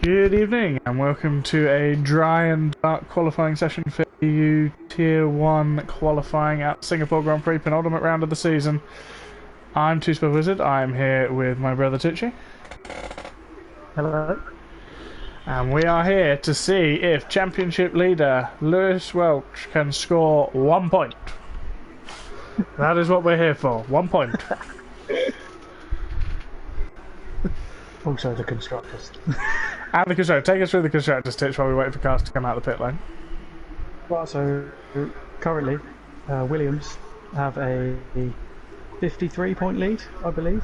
Good evening and welcome to a dry and dark qualifying session for EU Tier 1 qualifying at Singapore Grand Prix, penultimate round of the season. I'm Two-Spur Wizard, I'm here with my brother Tichy. Hello. And we are here to see if championship leader Lewis Welch can score 1 point. That is what we're here for, 1 point. Also the constructors. And the constructor, take us through the constructor's titch while we wait for cars to come out the pit lane. Well, so currently Williams have a 53-point lead, I believe.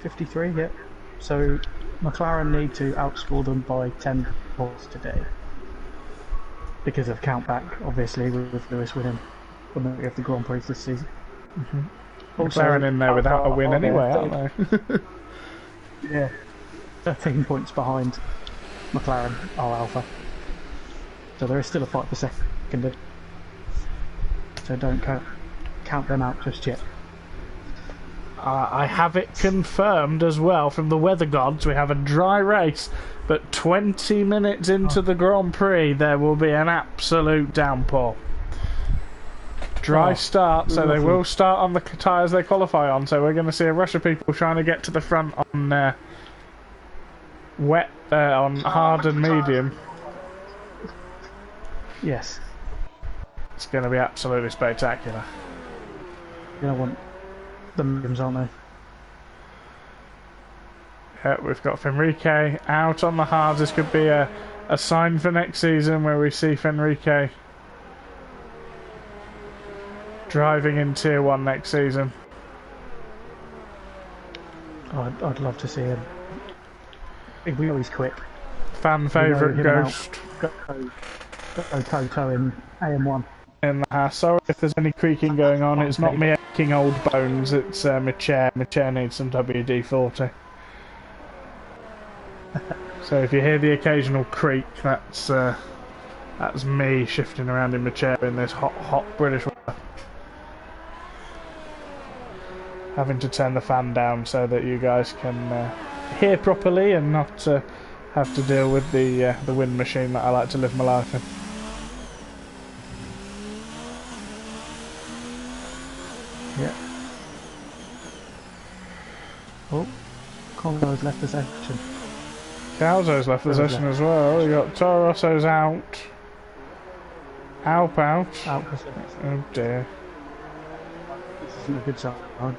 53, yeah. So McLaren need to outscore them by 10 points today. Because of countback, obviously, with Lewis winning the majority of the Grand Prix this season. Also, McLaren in there without a win anyway, aren't they? Yeah. 13 points behind McLaren are Alpha. So there is still a fight for second. So don't count them out just yet. I have it confirmed as well from the weather gods. We have a dry race, but 20 minutes into the Grand Prix there will be an absolute downpour. Dry start, so they will start on the tyres they qualify on, so we're going to see a rush of people trying to get to the front on wet, on hard and medium. Yes. It's going to be absolutely spectacular. You don't want the mediums, aren't they? Yeah, we've got Fenrique out on the hards. This could be a sign for next season where we see Fenrique driving in Tier 1 next season. I'd love to see him. We know he's quick. Fan favourite Ghost. Go toe in AM1. In the house. Sorry if there's any creaking going on. It's not me aching old bones. It's my chair. My chair needs some WD-40. So if you hear the occasional creak, that's me shifting around in my chair in this hot British weather. Having to turn the fan down so that you guys can hear properly and not have to deal with the wind machine that I like to live my life in. Yeah. Oh, Congo's left the section. Calzo's left the session as well. We got Toro Rosso's out. Alp out. Oh dear. This isn't a good sign.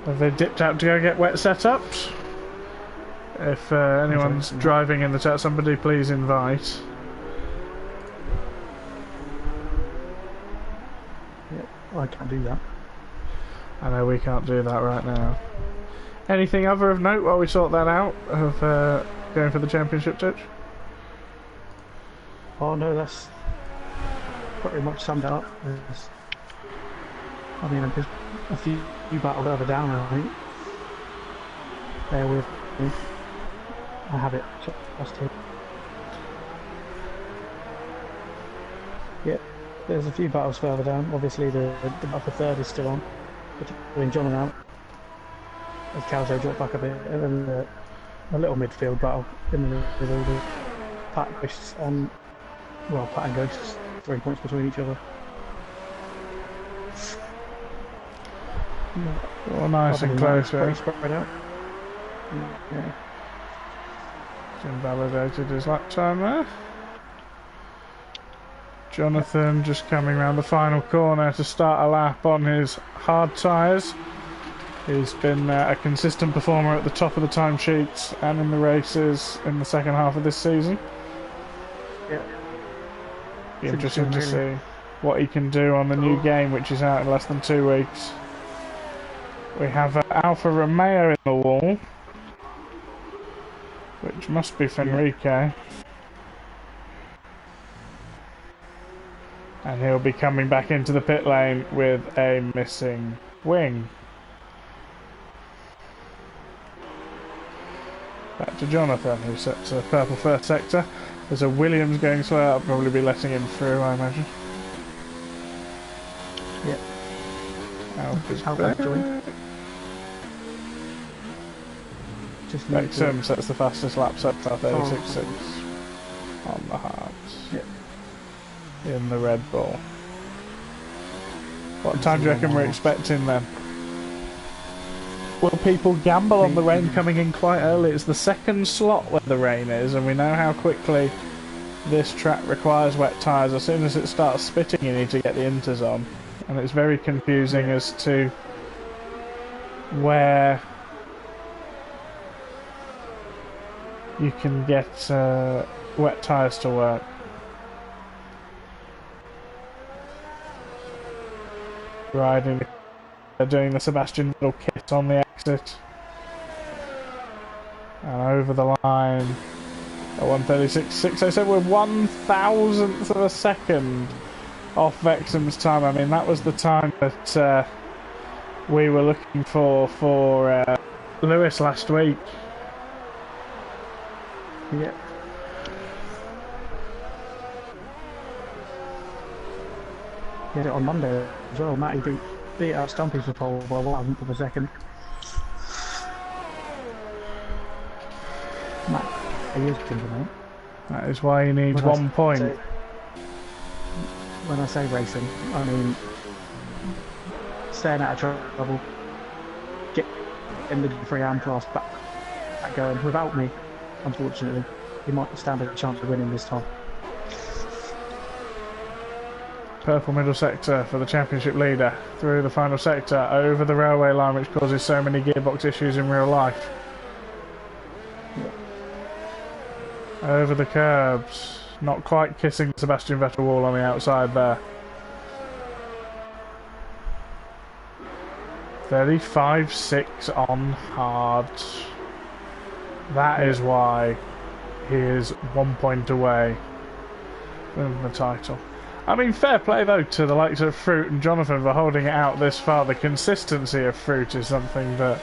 Have they dipped out to go get wet setups? If anyone's driving in the chat, somebody please invite. Yeah, I can't do that. I know we can't do that right now. Anything other of note while we sort that out of going for the championship touch? Oh no, that's pretty much summed it up. I mean, there's a few battles further down, I think. Bear with me. I have it just here. Yeah, there's a few battles further down. Obviously, the upper third is still on between John and Al. As Calzo dropped back a bit, and then a little midfield battle in the middle with Pat Ghosts and Pat and Ghosts, 3 points between each other. Well, nice and close there. Spread out. Yeah. Invalidated his lap time there. Jonathan just coming around the final corner to start a lap on his hard tyres. He's been a consistent performer at the top of the timesheets and in the races in the second half of this season. Yeah. Be interesting to see what he can do on the new game, which is out in less than 2 weeks. We have Alfa Romeo in the wall, which must be Fenrique. And he'll be coming back into the pit lane with a missing wing. Back to Jonathan, who sets a purple first sector. There's a Williams going slow, I'll probably be letting him through, I imagine. Yeah. Alp is Alp back. joined. Just Wrexham sets the fastest lap so far, 36.6 on the hards. Yeah. In the Red Bull. What time do you reckon we're expecting then? Will people gamble on the rain coming in quite early? It's the second slot where the rain is, and we know how quickly this track requires wet tyres. As soon as it starts spitting, you need to get the inters on, and it's very confusing as to where you can get wet tyres to work. Riding, doing the Sebastian Vettel kiss on the exit, and over the line at 1:36.607. We're 1,000th of a second off Wrexham's time. I mean, that was the time that we were looking for Lewis last week. Yeah. He had it on Monday as well. Matty beat out Stumpy for pole by 1/10 of a second. Matt, he is thinking. That is why he needs 1 point. When I say racing, I mean staying out of trouble, getting the free arm class back going. Without me, unfortunately, he might stand a chance of winning this time. Purple middle sector for the championship leader through the final sector over the railway line, which causes so many gearbox issues in real life. Over the curbs, not quite kissing Sebastian Vettel wall on the outside there. 35.6 on hard. That is why he is 1 point away from the title. I mean, fair play though to the likes of Fruit and Jonathan for holding it out this far. The consistency of Fruit is something that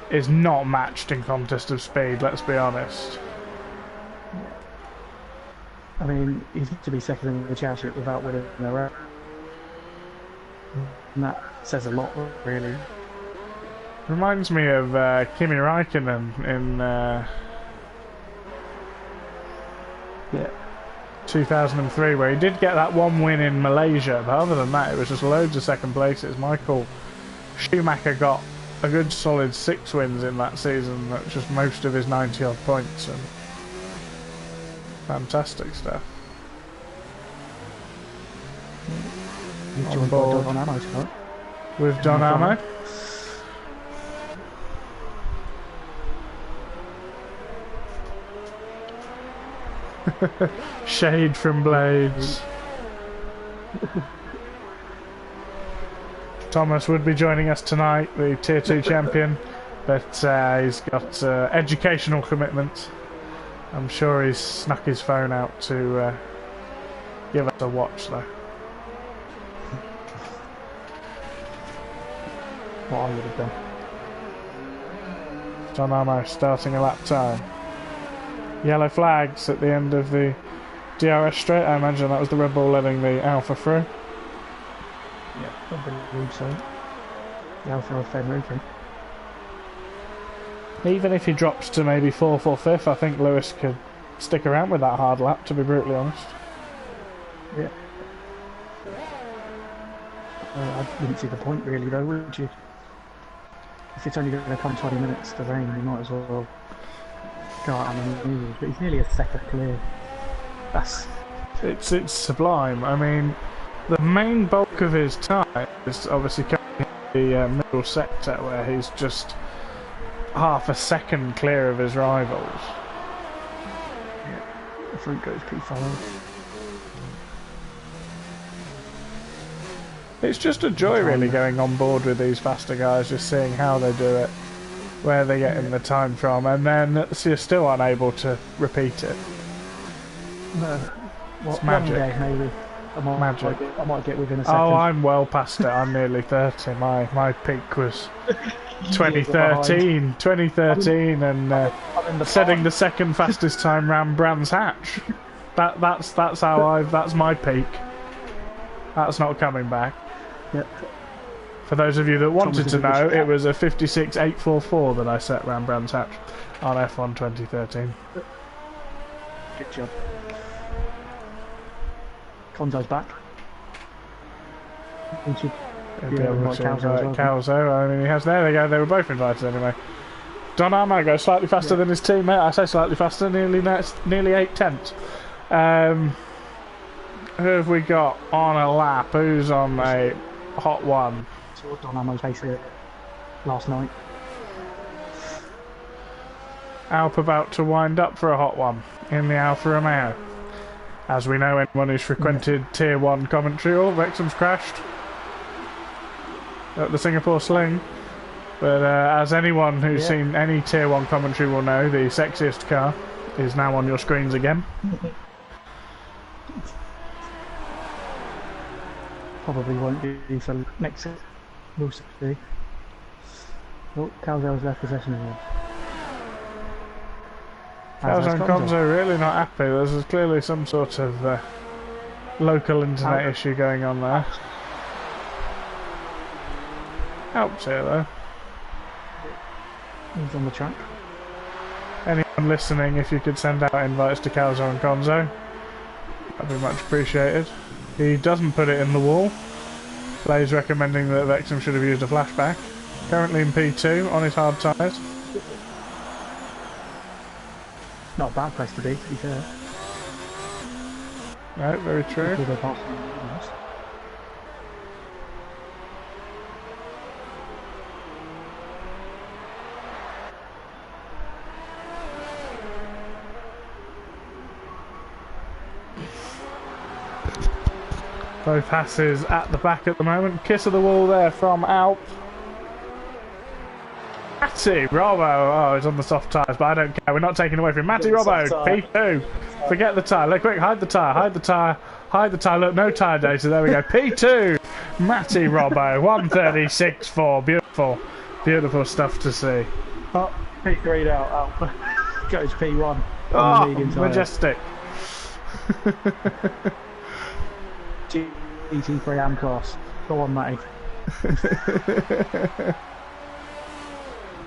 is not matched in contest of speed, let's be honest. I mean, he's to be second in the championship without winning in a row. And that says a lot, really. Reminds me of Kimi Räikkönen in 2003, where he did get that one win in Malaysia, but other than that, it was just loads of second places. Michael Schumacher got a good solid 6 wins in that season, that's just most of his 90-odd points, and fantastic stuff. On board with Don Ammo. Shade from Blades. Thomas would be joining us tonight, the Tier 2 champion, but he's got educational commitments. I'm sure he's snuck his phone out to give us a watch though. What I would have done. John Armo starting a lap time. Yellow flags at the end of the DRS straight. I imagine that was the Red Bull letting the Alpha through. Yeah, I believe so. The Alpha of Fenrique. Even if he drops to maybe 4th or 5th, I think Lewis could stick around with that hard lap, to be brutally honest. Yeah. I wouldn't see the point really though, would you? If it's only going to come 20 minutes to rain, you might as well go out on the news. But he's nearly a second clear. It's sublime. I mean, the main bulk of his time is obviously coming in the middle sector, where he's just half a second clear of his rivals. Yeah, the front goes P5. It's just a joy really going on board with these faster guys, just seeing how they do it, where they're getting the time from, and then you're still unable to repeat it. No. It's magic. One day maybe. I might get within a second. Oh, I'm well past it. I'm nearly 30. My peak was 2013, and setting the second fastest time round Brands Hatch. That's my peak. That's not coming back. Yep. For those of you that wanted to know, Thomas, it was a 56.844 that I set round Brands Hatch on F1 2013. Good job. Conzo's back. We should Be able to invite Calzo. I mean, he has. There they go. They were both invited anyway. Don Armo goes slightly faster than his teammate. I say slightly faster, nearly 8/10. Who have we got on a lap? Who's on a hot one? Saw Don Armo's face here last night. Alp about to wind up for a hot one in the Alfa Romeo. As we know, anyone who's frequented Tier 1 commentary, Wrexham's crashed at the Singapore Sling. But as anyone who's seen any Tier 1 commentary will know, the sexiest car is now on your screens again. Probably won't be for next. We'll see. Oh, Calzo's left possession again. Calzo and Conzo really not happy. There's clearly some sort of local internet issue going on there. Helps here though. He's on the track. Anyone listening, if you could send out invites to Calzo and Conzo, that'd be much appreciated. He doesn't put it in the wall. Blaze recommending that Wrexham should have used a flashback. Currently in P2 on his hard tyres. Not a bad place to be fair. No, very true. Both Hasses at the back at the moment. Kiss of the wall there from Alp. Matty Robbo. Oh, he's on the soft tyres, but I don't care. We're not taking away from him. Matty Robbo, P2. Forget the tyre. Look quick, hide the tyre, hide the tyre, hide the tyre. Look, no tyre data. There we go. P2. Matty Robbo, 136.4. Beautiful. Beautiful stuff to see. Oh, P3 now. Alp goes P1. Oh, majestic. GT3 AM class. Go on, Matty.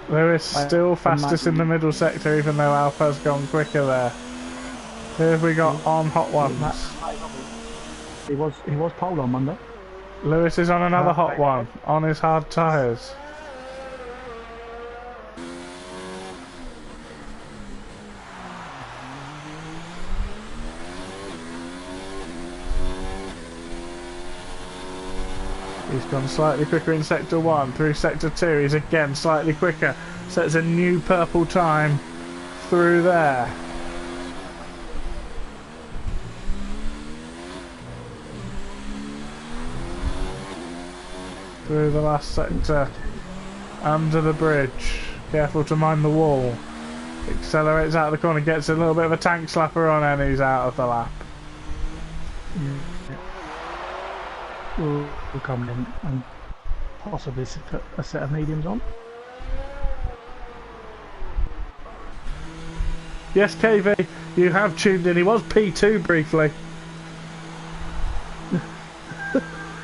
Lewis still fastest in the middle sector, even though Alpha's gone quicker there. Who have we got on hot ones? He was pole on Monday. Lewis is on another hot one on his hard tyres. He's gone slightly quicker in Sector 1, through Sector 2, he's again slightly quicker, sets a new purple time through there. Through the last sector, under the bridge, careful to mind the wall, accelerates out of the corner, gets a little bit of a tank slapper on and he's out of the lap. Will come in and possibly put a set of mediums on. Yes, KV, you have tuned in. He was P2 briefly.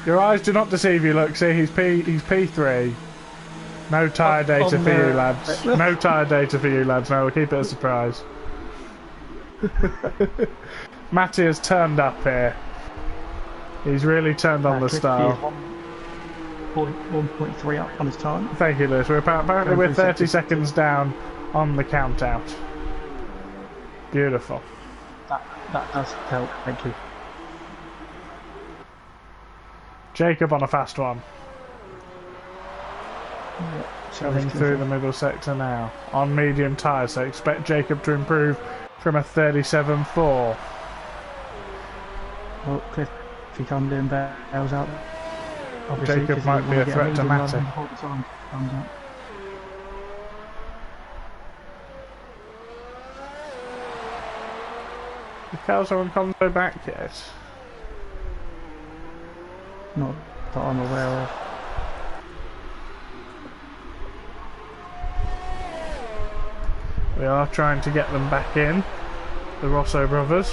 Your eyes do not deceive you. Look, see, he's P3. No tyre data for you, lads. No tyre data for you, lads. No, we'll keep it a surprise. Matty has turned up here. He's really turned on the style. 1.3 up on his time. Thank you, Lewis. Apparently we're 30 seconds down on the count out. Beautiful. That does help. Thank you. Jacob on a fast one. Coming through the middle sector now. On medium tyres, so expect Jacob to improve from a 37.4. Oh, Cliff. If he comes in, bails out. Obviously, Jacob might be a threat to Matty. Is Calzo and Conzo back yet? Not that I'm aware of. We are trying to get them back in, the Rosso brothers.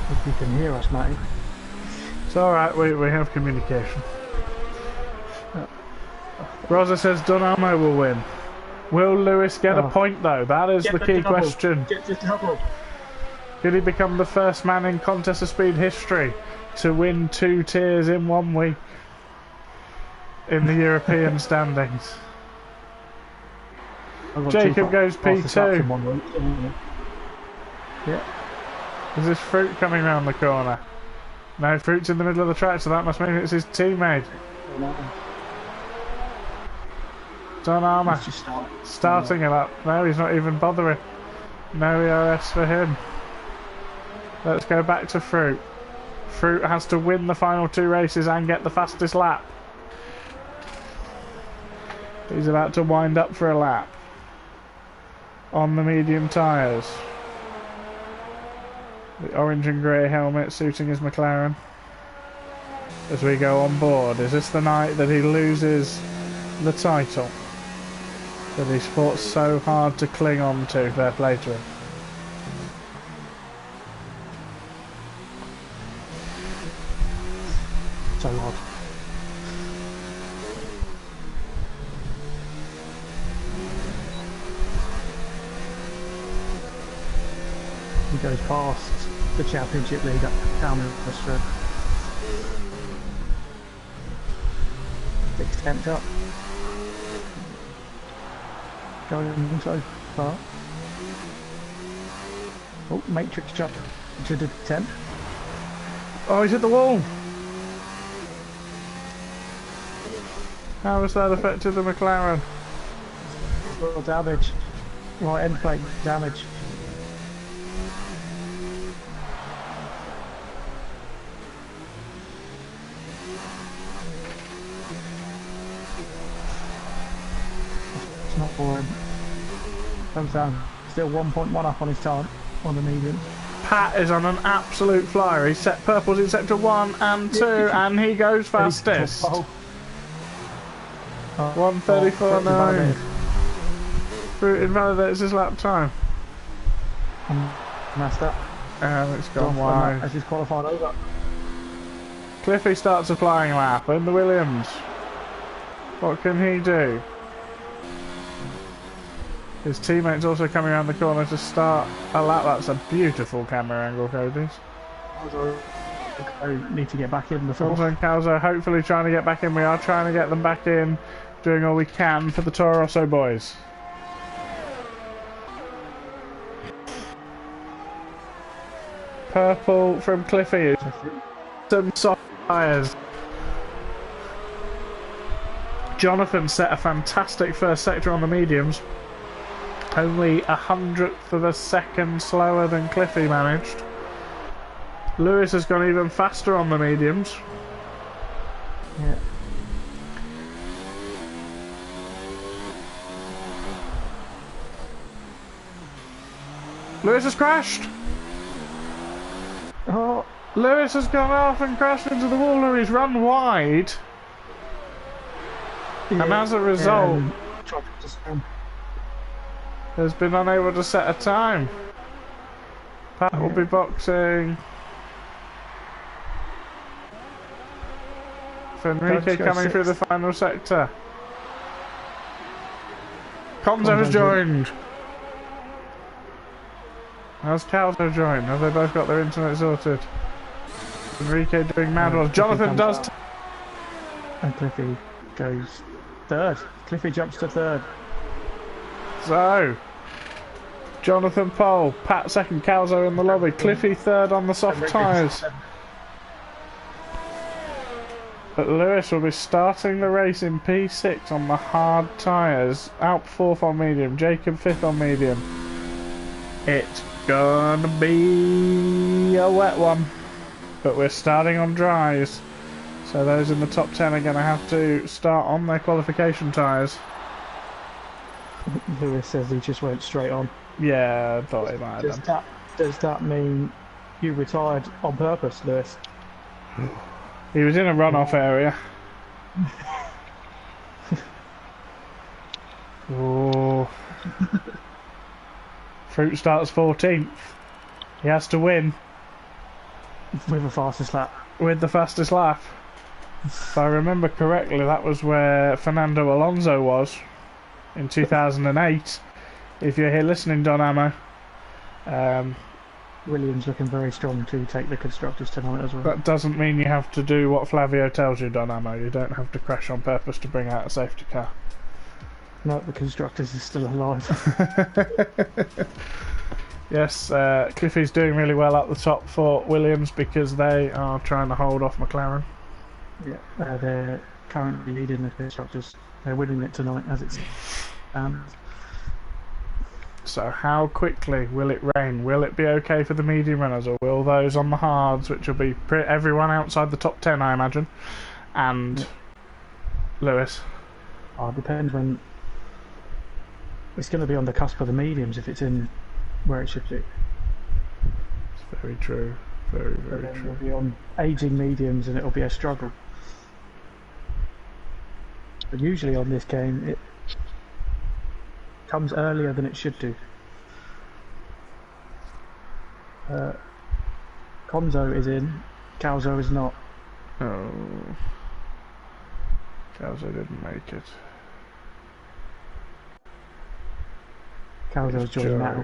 If you can hear us, Matty. alright, we have communication. Rosa says Dunamo will win. Will Lewis get a point though? That is the key question. Get the double. Could he become the first man in Contest of Speed history to win 2 tiers in 1 week in the European standings? Jacob goes P2. Yeah. Is this Fruit coming round the corner? No, Fruit's in the middle of the track, so that must mean it's his teammate. Don Armour starting it up. No, he's not even bothering. No ERS for him. Let's go back to Fruit. Fruit has to win the final 2 races and get the fastest lap. He's about to wind up for a lap on the medium tyres. The orange and grey helmet suiting his McLaren. As we go on board, is this the night that he loses the title that he's fought so hard to cling on to? Fair play to him. So hard. He goes past the championship lead up down the strip. 6th up. Going so far. Oh, Matrix jump to the 10th. Oh, he's hit the wall! How has that affected the McLaren? Well, damage. Right end plate damage. It's not for him. Comes down. Still 1.1 up on his time on the medium. Pat is on an absolute flyer. He's set purples in sector 1 and 2 and he goes fastest. 1:34.9. Fruit invalidates his lap time. Messed up. And it's gone wide. As he's qualified over. Cliffy starts a flying lap in the Williams. What can he do? His teammate's also coming around the corner to start a lap. That's a beautiful camera angle, Cody's. I need to get back in before. Thompson and Calzo hopefully trying to get back in. We are trying to get them back in. Doing all we can for the Toro Rosso boys. Purple from Cliffy. Some soft tyres. Jonathan set a fantastic first sector on the mediums. Only 100th of a second slower than Cliffy managed. Lewis has gone even faster on the mediums. Yeah. Lewis has crashed! Oh, Lewis has gone off and crashed into the wall, or he's run wide. yeah. And as a result, Yeah, has been unable to set a time. Pat will be boxing. Enrique coming through the final sector. Conzo has joined. How's Calzo joined? Have they both got their internet sorted? Enrique doing mad ones. Jonathan does. And Cliffy goes 3rd. Cliffy jumps to 3rd. So, Jonathan pole, Pat 2nd, Calzo in the lobby, Cliffy 3rd on the soft tyres. But Lewis will be starting the race in P6 on the hard tyres. Alp 4th on medium, Jacob 5th on medium. It's gonna be a wet one. But we're starting on dries. So those in the top 10 are going to have to start on their qualification tyres. Lewis says he just went straight on. Yeah, I thought he might have done. Does that mean you retired on purpose, Lewis? He was in a runoff area. Oh. Fruit starts 14th. He has to win. With the fastest lap. with the fastest lap. If I remember correctly, that was where Fernando Alonso was in 2008. If you're here listening, Don Ammo. Williams looking very strong to take the constructors tonight as well. That doesn't mean you have to do what Flavio tells you, Don Ammo. You don't have to crash on purpose to bring out a safety car. No, the constructors is still alive. Yes, Cliffy's doing really well at the top for Williams because they are trying to hold off McLaren. Yeah, they're currently leading the constructors. They're winning it tonight as it's. So how quickly will it rain? Will it be okay for the medium runners, or will those on the hards, which will be everyone outside the top 10, I imagine, and Lewis? Oh, it depends when. It's going to be on the cusp of the mediums if it's in where it should be. It's very true. Very, very true. It'll be on aging mediums and it'll be a struggle. But usually on this game it comes earlier than it should do. Conzo is in, Calzo is not. Oh. Calzo didn't make it. Calzo's joined now.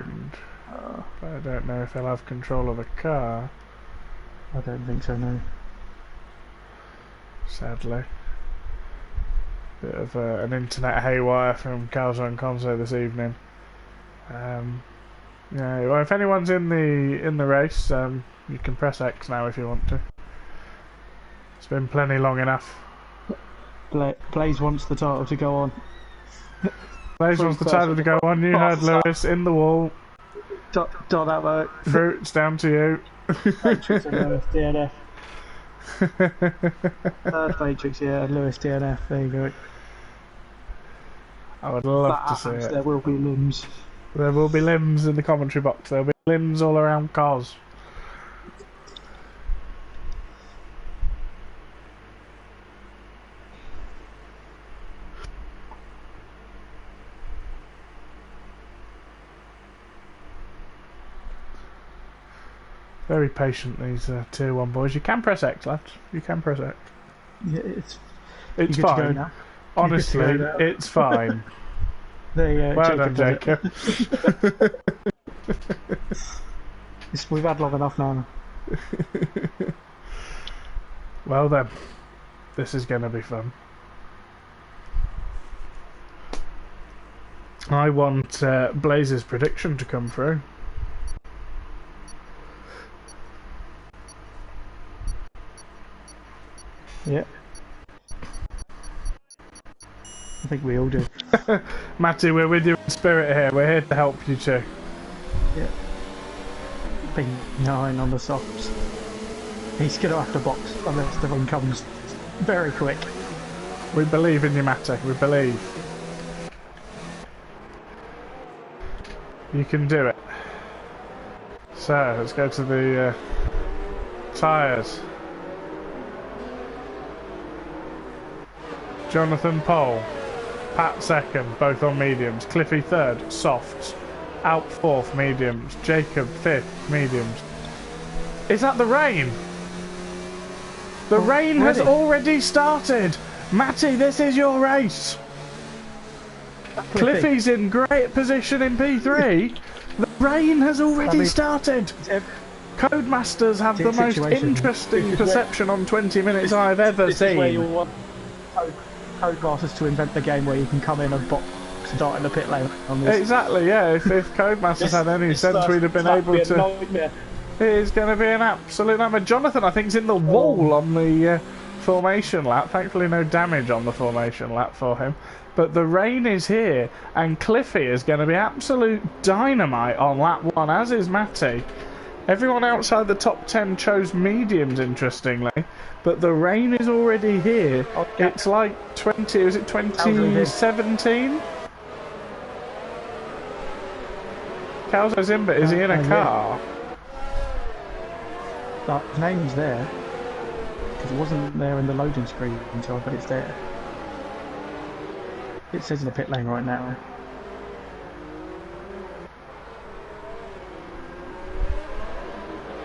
I don't know if he'll have control of the car. I don't think so, no. Sadly. Bit of an internet haywire from Calzo and Conzo this evening. Yeah, well, if anyone's in the race, you can press X now if you want to. It's been plenty long enough. Blaze wants the title to go on. Blaze wants the title to go on. You heard Lewis in the wall. Dot that work. Fruits down to you. Matrix and Lewis DNF. Third Matrix, yeah, Lewis DNF. There you go. I would love to see it. There will be limbs. There will be limbs in the commentary box. There will be limbs all around cars. Very patient, these tier 1 boys. You can press X, lads. You can press X. Yeah, it's fine. Now. Honestly, it's fine. Well done, Jacob. We've had long enough now. Well then, this is going to be fun. I want Blaze's prediction to come through. Yeah. I think we all do. Matty, we're with you in spirit here. We're here to help you too. Yeah. P9 on the softs. He's going to have to box unless the run comes very quick. We believe in you, Matty. We believe. You can do it. So, let's go to the tyres. Jonathan pole, Pat second, both on mediums, Cliffy third, softs, Alp fourth, mediums, Jacob fifth, mediums. Is that the rain? The rain has already started! Matty, this is your race! Cliffy's in great position in P3. The rain has already started! Codemasters have the most interesting perception on 20 minutes I've ever seen. Codemasters to invent the game where you can come in and box and start in the pit lane on this. Exactly, yeah. If Codemasters had any sense, we'd have been able to. It's going to be an absolute nightmare. Jonathan, I think, is in the wall on the formation lap. Thankfully, no damage on the formation lap for him. But the rain is here, and Cliffy is going to be absolute dynamite on lap 1, as is Matty. Everyone outside the top 10 chose mediums, interestingly, but the rain is already here. Okay. It's like 2017? Calzo's in, but is he in a car? Yeah. His name's there, because it wasn't there in the loading screen until, but it's there. It says in the pit lane right now.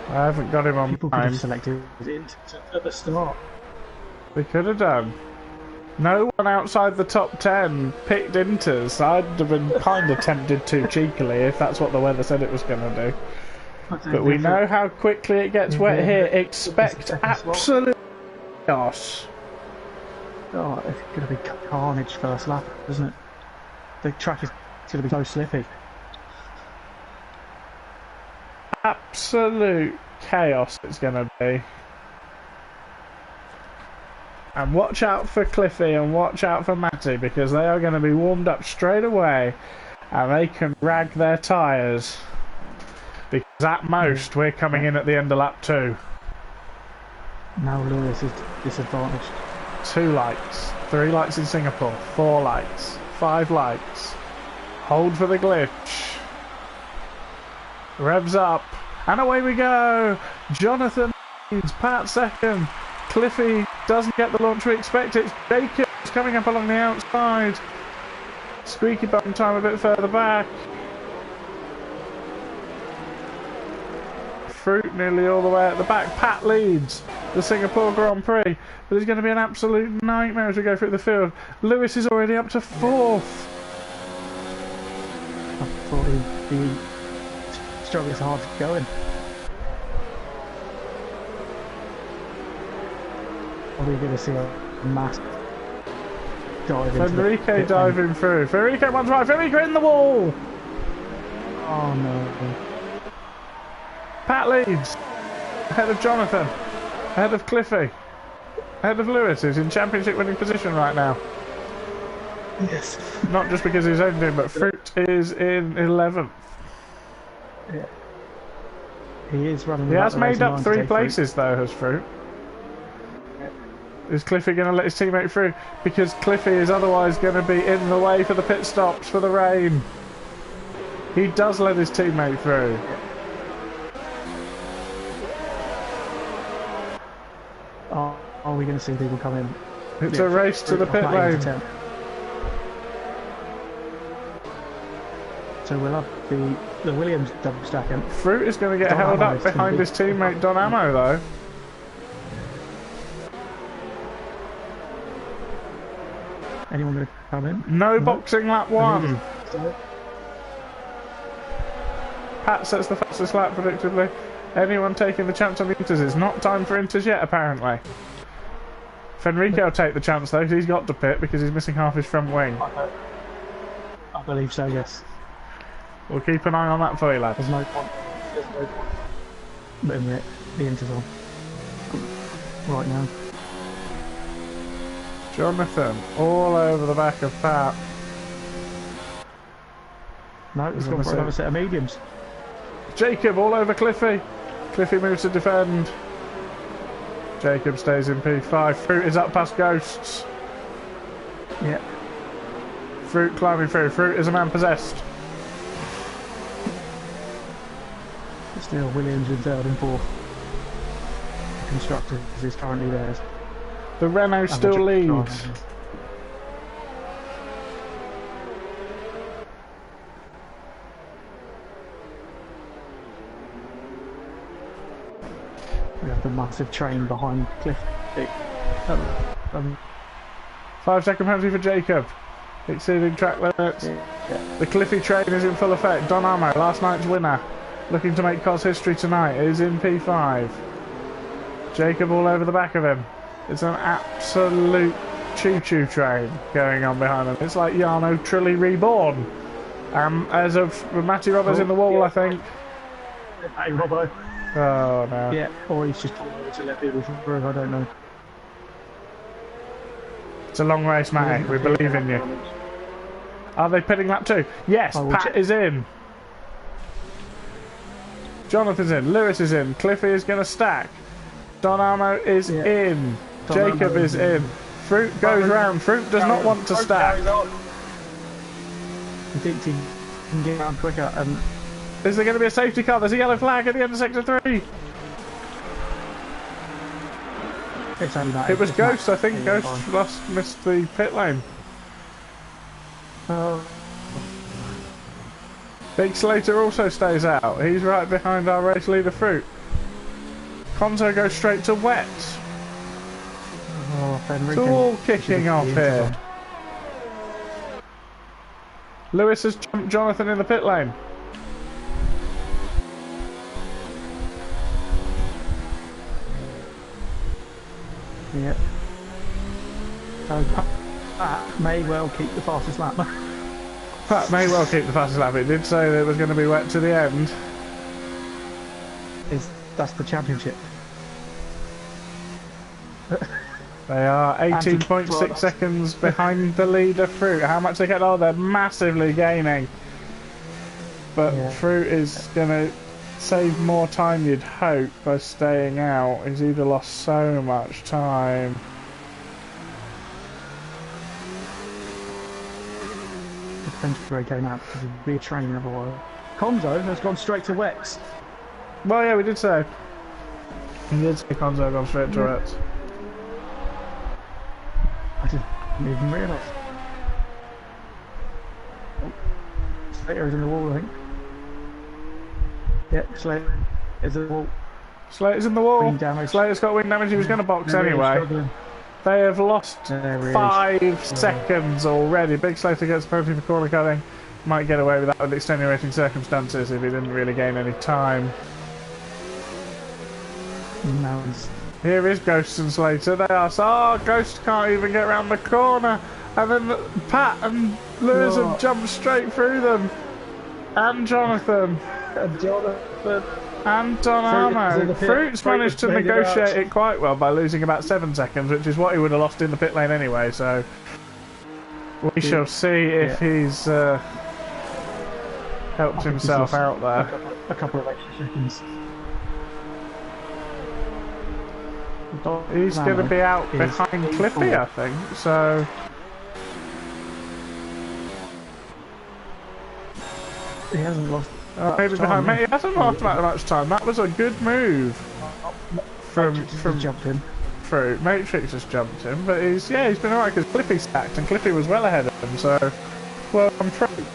I haven't got him on People could time. have selected it at the start. We could have done. No one outside the top 10 picked Inters. I'd have been kind of tempted to cheekily if that's what the weather said it was going to do. But we know how quickly it gets wet here. Expect absolute chaos. Oh, it's going to be carnage first lap, isn't it? The track is going to be so slippy. Absolute chaos it's going to be. And watch out for Cliffy and watch out for Matty, because they are going to be warmed up straight away and they can rag their tyres. Because at most we're coming in at the end of lap 2. Now Lewis is disadvantaged. 2 lights, 3 lights in Singapore, 4 lights, 5 lights. Hold for the glitch. Revs up, and away we go. Jonathan leads, Pat second. Cliffy doesn't get the launch we expect. It's Jacobs coming up along the outside. Squeaky bum time a bit further back. Fruit nearly all the way at the back. Pat leads the Singapore Grand Prix, but it's going to be an absolute nightmare as we go through the field. Lewis is already up to 4th. I thought he'd be struggling so hard to go in. Are we going to see a mass dive into Federico diving through. Federico one's right. Federico in the wall. Oh no. Pat leads. Ahead of Jonathan. Ahead of Cliffy. Ahead of Lewis, who's in championship winning position right now. Yes. Not just because he's owned him, but Fruit is in 11th. Yeah. He is running. He has made up 3 places though, has Fruit. Is Cliffy going to let his teammate through? Because Cliffy is otherwise going to be in the way for the pit stops for the rain. He does let his teammate through. Are we going to see people come in? It's a race to the pit lane. So we'll have the Williams double stacking. Fruit is going to get held up behind his teammate Don Amo though. Anyone going to come in? No boxing lap 1. Pat sets the fastest lap predictably. Anyone taking the chance on the Inters? It's not time for Inters yet, apparently. Fenrique will take the chance though, because he's got to pit because he's missing half his front wing. I believe so, yes. We'll keep an eye on that for you, lad. There's no point. Putting the Inters on right now. Jonathan, all over the back of Pat. No, he's gone for another set of mediums. Jacob, all over Cliffy. Cliffy moves to defend. Jacob stays in P5. Fruit is up past Ghosts. Yeah. Fruit climbing through. Fruit is a man possessed. Still Williams in 3rd and 4th. The Constructors is currently theirs. The Renault still leads. We have the massive train behind Cliff. 5-second penalty for Jacob. Exceeding track limits. Yeah. The Cliffy train is in full effect. Don Amo, last night's winner, looking to make COS history tonight, is in P5. Jacob all over the back of him. It's an absolute choo-choo train going on behind them. It's like Jarno Trulli reborn. As of Matty Roberts in the wall, I think. Hey, Robbo. Oh no. Yeah, or he's just to let people through, I don't know. It's a long race, Matty. We believe in you. Are they pitting lap 2? Yes, Pat is in. Jonathan's in. Lewis is in. Cliffy is going to stack. Don Amo is in. Jacob is in. Fruit goes round. Fruit does not want to stack. He thinks he can get around quicker. Is there going to be a safety car? There's a yellow flag at the end of sector 3. It was Ghost, I think. Ghost missed the pit lane. Big Slater also stays out. He's right behind our race leader Fruit. Conzo goes straight to wet. Oh, It's all kicking off here. Lewis has jumped Jonathan in the pit lane. Yeah. So that may well keep the fastest lap. That may well keep the fastest lap. It did say that it was going to be wet to the end. That's the championship. They are 18.6 seconds behind the leader, Fruit. How much they get? Oh, they're massively gaining. But yeah. Fruit is going to save more time, you'd hope, by staying out. He's either lost so much time. Depends where he came out, because he'd be a train otherwise. Conzo has gone straight to Wex. Well, yeah, we did say. He did say Conzo had gone straight to Wex. I didn't even realise. Oh, Slater's in the wall, I think. Yep, Slater is in the wall. Slater's in the wall. Slater's got wing damage. He was going to box anyway. They have lost 5 seconds already. Big Slater gets a penalty for corner cutting. Might get away with that with extenuating circumstances if he didn't really gain any time. No. Here is Ghost and Slater. They are. Oh, Ghost can't even get around the corner. And then Pat and Lewis have jumped straight through them. And Jonathan. And Jonathan. And Don Armo. Fruit's managed to negotiate it quite well by losing about 7 seconds, which is what he would have lost in the pit lane anyway, so we shall see if he's helped himself out there. A couple of extra seconds. He's going to be out behind Cliffy, I think, so... He hasn't lost... maybe behind me. He hasn't lost that much time. That was a good move from jumping. Fruit. Matrix just jumped him, but he's been alright because Cliffy stacked and Cliffy was well ahead of him. So, well, I'm Fruit.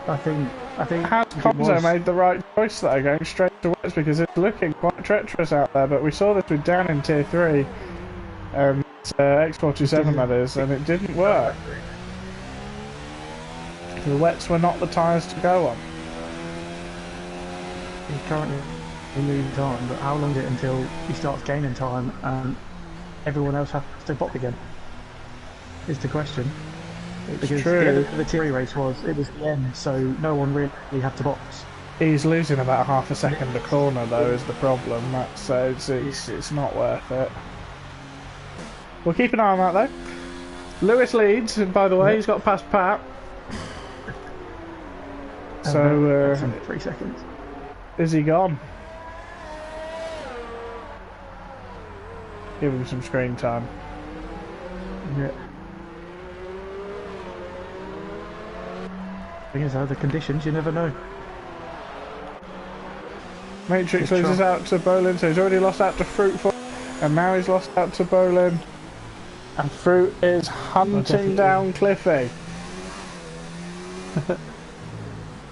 I think. Has Conzo made the right choice there, going straight to West, because it's looking quite treacherous out there. But we saw this with Dan in Tier 3, X47 that is, and it didn't work. The wets were not the tyres to go on. He's currently losing time, but how long is it until he starts gaining time and everyone else has to box again? Is the question. Because the Tier race was the end, so no one really had to box. He's losing about half a second a corner though, is the problem. That's it's not worth it. We'll keep an eye on that though. Lewis leads, and by the way, he's got past Pat. So, 3 seconds. Is he gone? Give him some screen time. Yeah. Thing is, though, the conditions, you never know. Matrix loses out to Bolin, so he's already lost out to Fruitful, and now he's lost out to Bolin. And Fruit is hunting down Cliffy.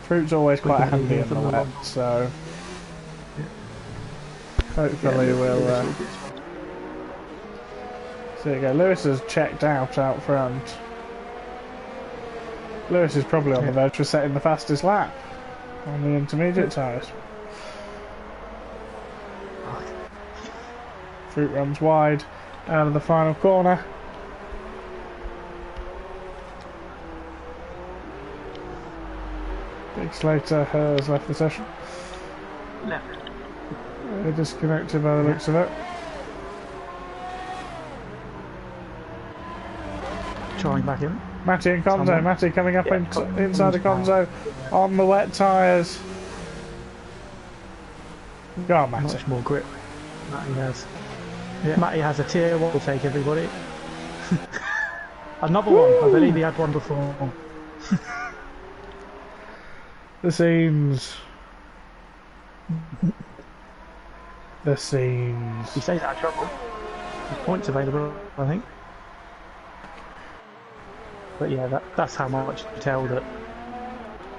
Fruit's always quite handy in the wet, so hopefully we'll see you go. Lewis has checked out front. Lewis is probably on the verge of setting the fastest lap on the intermediate tyres. Fruit runs wide out of the final corner. Big Slater has left the session. Left. They're disconnected by the looks of it. Trying back in. Matty and Conzo. Matty coming up inside of Conzo on the wet tyres. Go on, Matty. Much more grip. Matty has. Yeah. Matty has a Tier 1 will take everybody. Another one. I believe he had one before. The scenes. The scenes. He stays out of trouble. There's points available, I think. But yeah, that's how much you tell that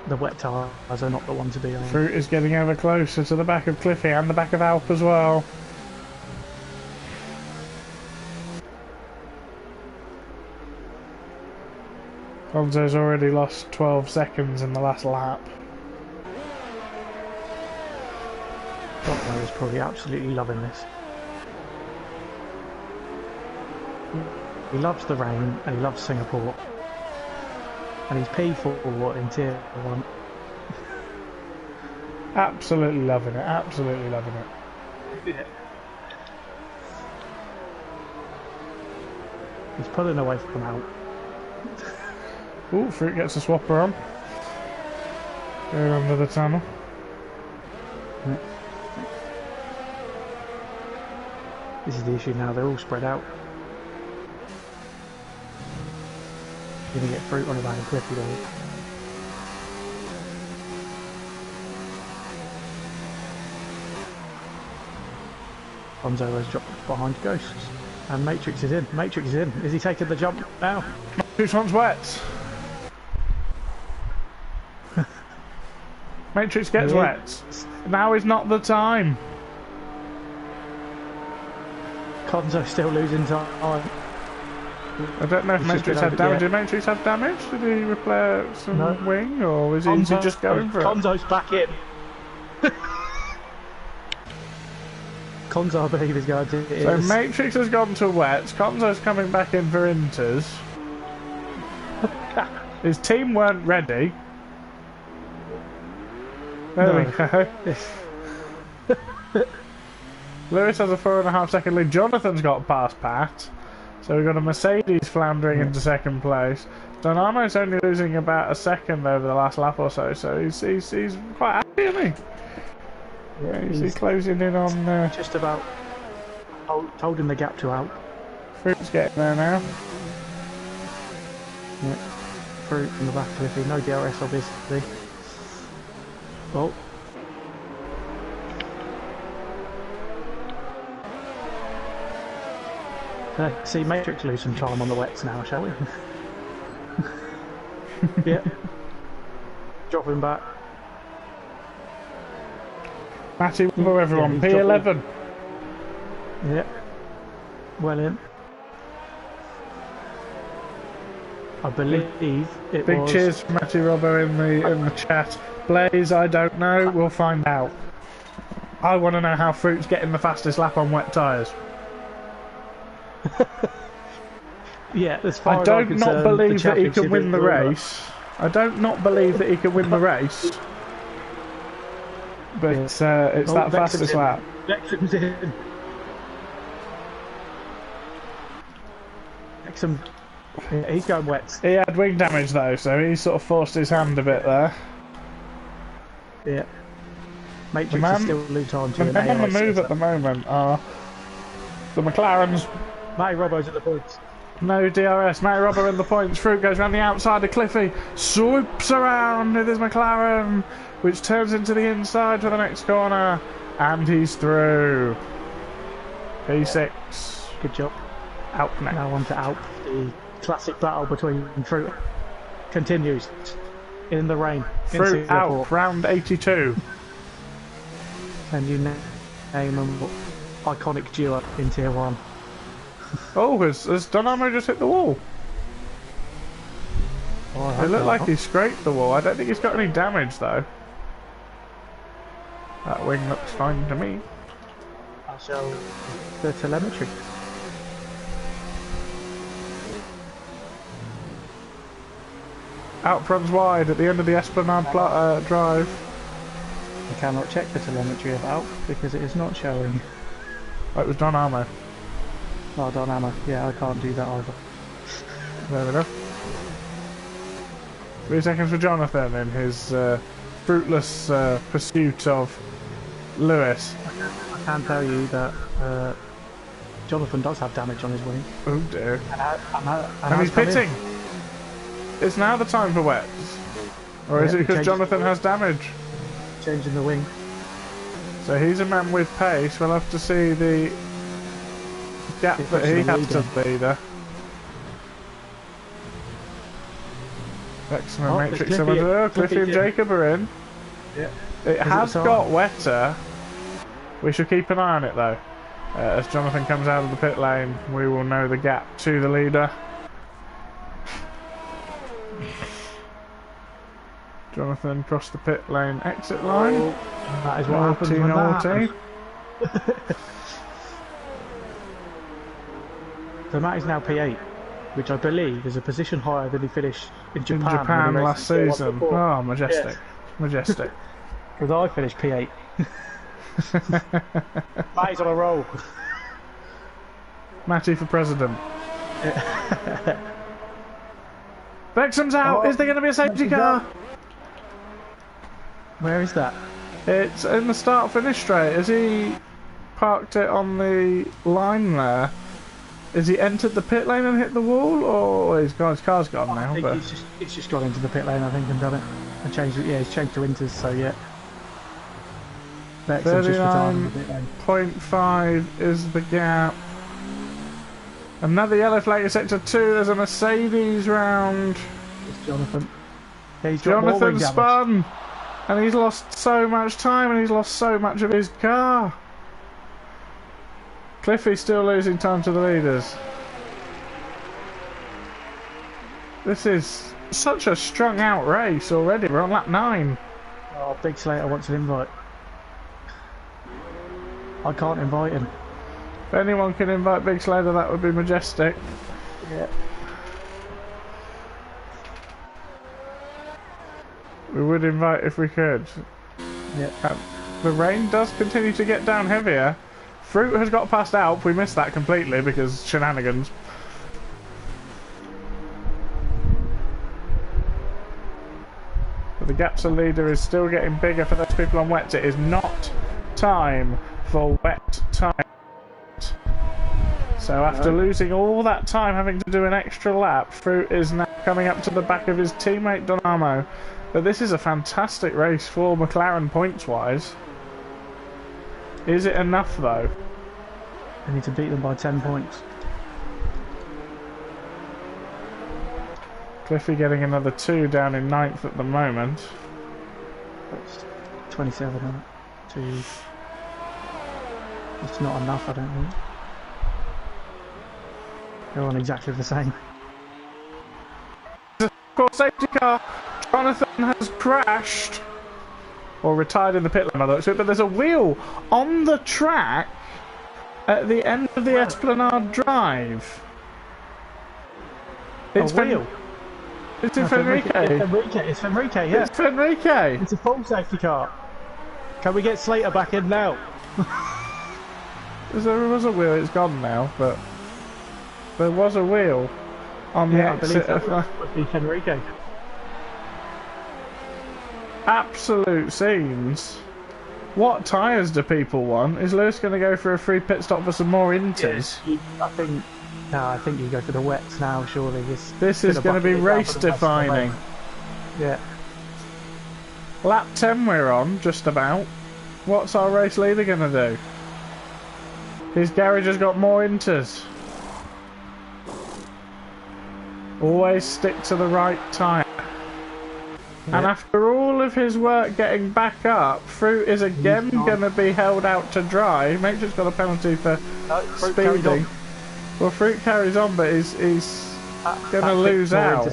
the wet tyres are not the one to be on. Fruit is getting ever closer to the back of Cliffy and the back of Alp as well. Gonzo's already lost 12 seconds in the last lap. Gonzo is probably absolutely loving this. He loves the rain and he loves Singapore. And he's P4 in Tier 1. Absolutely loving it, absolutely loving it. Yeah. He's pulling away from out. Ooh, Fruit gets a swapper on. Going under the tunnel. Yeah. This is the issue now, they're all spread out. You're gonna get Fruit on the back of Cliffy though. Gonzo has dropped behind Ghosts. And Matrix is in. Matrix is in. Is he taking the jump now? Matrix wants wet. Matrix gets wet. Now is not the time. Gonzo still losing time. I don't know if Matrix had damage. Did Matrix have damage? Did he repair some wing? Or is he just going for it? Gonzo's back in. Gonzo, I believe, is going to. So Matrix has gone to wets. Gonzo's coming back in for inters. His team weren't ready. There we go. Lewis has a 4.5 second lead. Jonathan's got past Pat. So we've got a Mercedes floundering into second place. Dynamo's only losing about a second over the last lap or so. So he's quite happy, isn't he? Yeah, he's closing in on... just about holding the gap to out. Fruit's getting there now. Yeah. Fruit in the back of Cliffy. No DRS, obviously. Oh. See Matrix lose some time on the wets now, shall we? Yeah. Dropping back. Matty for everyone, yeah, P11. Yeah. Well in. I believe it Big was... cheers for Matty Robbo in the chat. Blaze, I don't know, we'll find out. I want to know how Fruit's getting the fastest lap on wet tyres. Yeah, as far I as don't I'm not believe that he can championship win the is over. race. I don't not believe that he can win the race. But it's that fastest lap. Wrexham's in. Wrexham, yeah, he's going wet. He had wing damage though, so he sort of forced his hand a bit there. Yeah. Matrix is still losing time to the men on the move at the moment are the McLarens. Matty Robbo's at the points. No DRS. Matty Robbo in the points. Fruit goes around the outside of Cliffy. Swoops around with his McLaren, which turns into the inside for the next corner. And he's through. P6. Good job. Alp next. Now on to Alp. The classic battle between Fruit continues in the rain. Fruit Alp, round 82. And you name them iconic duo in Tier 1. Oh, has Dynamo just hit the wall? Oh, It looked like he scraped the wall. I don't think he's got any damage though. That wing looks fine to me. I'll show the telemetry. Alp runs wide at the end of the Esplanade drive. I cannot check the telemetry of Alp because it is not showing. Oh, it was Dynamo. Oh, Dynamo. Yeah, I can't do that either. There we go. 3 seconds for Jonathan in his fruitless pursuit of Lewis. I can tell you that Jonathan does have damage on his wing. Oh dear. And he's pitting. It's now the time for wets. Or is it because Jonathan has damage? Changing the wing. So he's a man with pace. We'll have to see the gap that he has to be there. Excellent Oh, Matrix. there's Cliffy. Cliffy and Jacob are in. Yeah. It has got wetter. We should keep an eye on it though. As Jonathan comes out of the pit lane, we will know the gap to the leader. Jonathan crossed the pit lane exit line. Oh, that is what happens when that happens. So Matt is now P8, which I believe is a position higher than he finished in Japan, last season. Oh, majestic. Yeah. Majestic. Because I finished P8. Matty's on a roll. Matty for president. Wrexham's out. Is there going to be a safety car? Where is that? It's in the start-finish straight. Has he parked it on the line there? Has he entered the pit lane and hit the wall, or his car's gone now? I think it's just gone into the pit lane, I think, and done it. And changed it. Yeah, he's changed to Inters, so yeah. 39.5 is the gap. Another yellow flag in sector 2. There's a Mercedes round. It's Jonathan. Yeah, Jonathan spun, and he's lost so much time, and he's lost so much of his car. Cliffy's still losing time to the leaders. This is such a strung out race already. We're on lap 9. Oh, Big Slater wants an invite. I can't invite him. If anyone can invite Big Slater, that would be majestic. Yeah. We would invite if we could. Yeah. The rain does continue to get down heavier. Fruit has got past Alp. We missed that completely because shenanigans. But the gap to leader is still getting bigger for those people on wet. It is not time for wet time. So after losing all that time having to do an extra lap, Fruit is now coming up to the back of his teammate Donamo. But this is a fantastic race for McLaren points-wise. Is it enough though? I need to beat them by 10 points. Cliffy getting another 2 down in 9th at the moment. That's 27 on it. 2. It's not enough, I don't think. They're on exactly the same. Of course, safety car. Jonathan has crashed. Or retired in the pit lane by the looks of it, but there's a wheel on the track at the end of the Esplanade Drive. It's a wheel? It's in Fenrique. It's Fenrique, yeah. It's Fenrique. It's a full safety car. Can we get Slater back in now? There was a wheel, it's gone now, but there was a wheel on the exit. I believe that would be Fenrique. Absolute scenes. What tyres do people want? Is Lewis going to go for a free pit stop for some more inters? I think you go for the wets now, surely. This is going to be race defining. Yeah. Lap 10 we're on, just about. What's our race leader going to do? His garage has got more inters. Always stick to the right tyre. Yeah. And after all of his work getting back up, Fruit is again going to be held out to dry. Matrix got a penalty for speeding. Well, Fruit carries on, but he's going to lose out.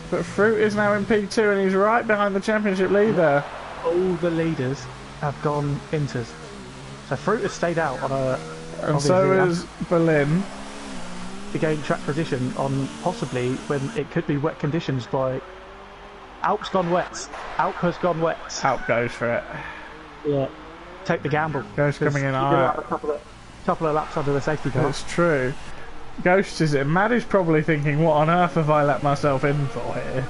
But Fruit is now in P2 and he's right behind the championship leader. All the leaders have gone inters. So Fruit has stayed out on a... And so is Berlin. To gain track position on possibly when it could be wet conditions by... Alp's gone wet. Alp has gone wet. Alp goes for it. Yeah. Take the gamble. Ghost coming in hard. A couple of laps under the safety car. That's true. Ghost is it. Maddie's probably thinking, what on earth have I let myself in for here?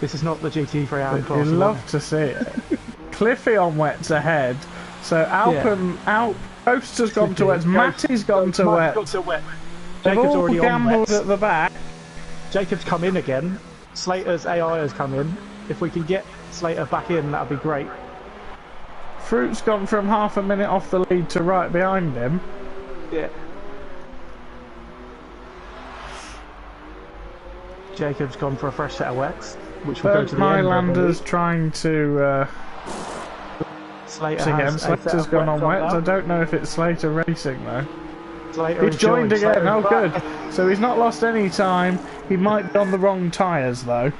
This is not the GT3 Iron class. You'd love to see it. Cliffy on wets ahead. So Alp Ghost has gone to wet. Matty's gone to wet. They've all already gambled at the back. Jacob's come in again. Slater's AI has come in. If we can get Slater back in, that would be great. Fruit's gone from half a minute off the lead to right behind him. Yeah. Jacob's gone for a fresh set of wets, which will go to the my end. Lander's trying to. Slater Again, Slater's gone on wets. I don't know if it's Slater racing though. Slater He's joined again. Slater's Oh, back. good. So he's not lost any time. He might be on the wrong tyres though.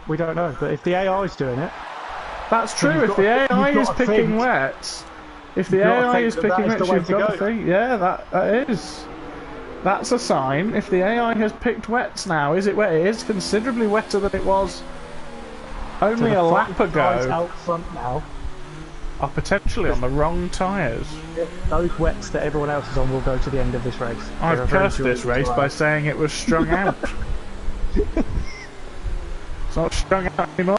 We don't know, but if the AI's doing it, That's true. you've If got the to- AI you've is got to picking think. wets, if the You've got to AI think is that picking that is wets, the way you've to got go. to think. Yeah, that is. That's a sign. If the AI has picked wets now, is it wet? It is considerably wetter than it was only a lap Guys ago. out front now. Are potentially on the wrong tyres. Those wets that everyone else is on will go to the end of this race. I've They're very cursed this sure race as by well. saying it was strung out. It's not strung out anymore.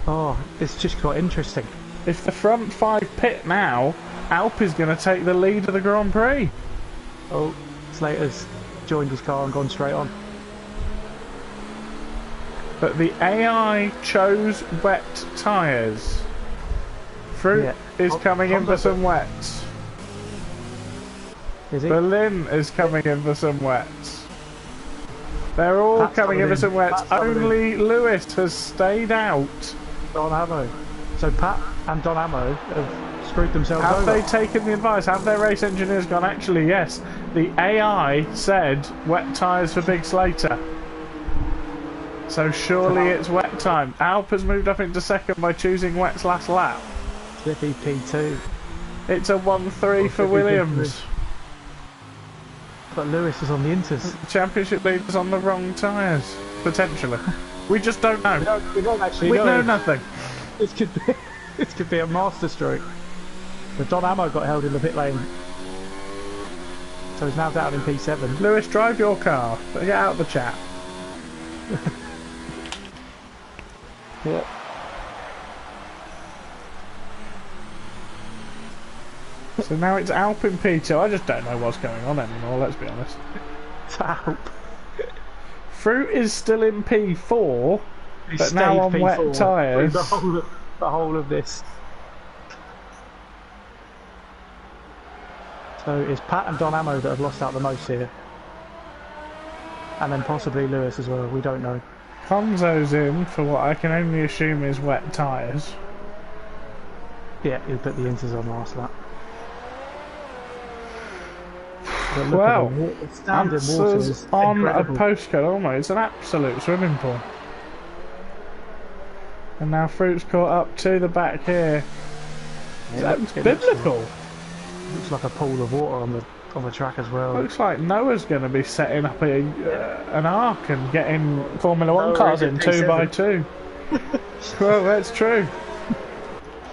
Oh, it's just quite interesting. If the front five pit now, Alp is going to take the lead of the Grand Prix. Oh, Slater's joined his car and gone straight on. But the AI chose wet tyres. Fruit Yeah. is coming in for Honda- some wets. Is he? Berlin is coming in for some wets. They're all Pat's coming in for some wets. Pat's coming in. Only Lewis has stayed out. Don Ammo. So Pat and Don Ammo have screwed themselves Have over. they taken the advice? Have their race engineers gone, actually, yes, the AI said wet tyres for Big Slater. So surely it's wet time. Alp has moved up into second by choosing wet's last lap. Slippy P2. It's a 1-3 for Slippy Williams. But Lewis is on the Inters. The championship leader's on the wrong tyres, potentially. We just don't know. We don't actually We know. know nothing. This could be, this could be a master stroke. But Don Ammo got held in the pit lane. So he's now down in P7. Lewis, drive your car. Get out of the chat. Yeah. So now it's Alp in P2. I just don't know what's going on anymore, let's be honest. Help. Fruit is still in P4, He but now on stayed wet P4 tyres. through the whole of this. So it's Pat and Don Ammo that have lost out the most here. And then possibly Lewis as well, we don't know. Conzo's in for what I can only assume is wet tyres. Yeah, he'll put the Inters on last lap. But look Well, at the standing water answers is on incredible. a postcode. Oh my, it's an absolute swimming pool. And now Fruit's caught up to the back here. That's biblical. Looks like a pool of water on the track as well. Looks like Noah's going to be setting up an arc and getting Formula One Noah cars is in in 2x2. Well, that's true.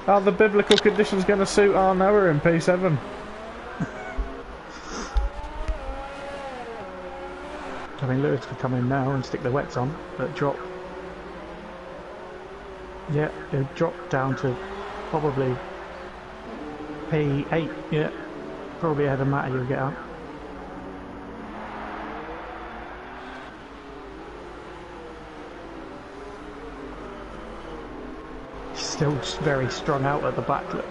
Are the biblical conditions going to suit our Noah in P7? I mean, Lewis could come in now and stick the wets on, but drop. Yeah, it'll drop down to probably P8. Yeah, probably ahead of Matty. You'll get out. Still very strung out at the back. Look,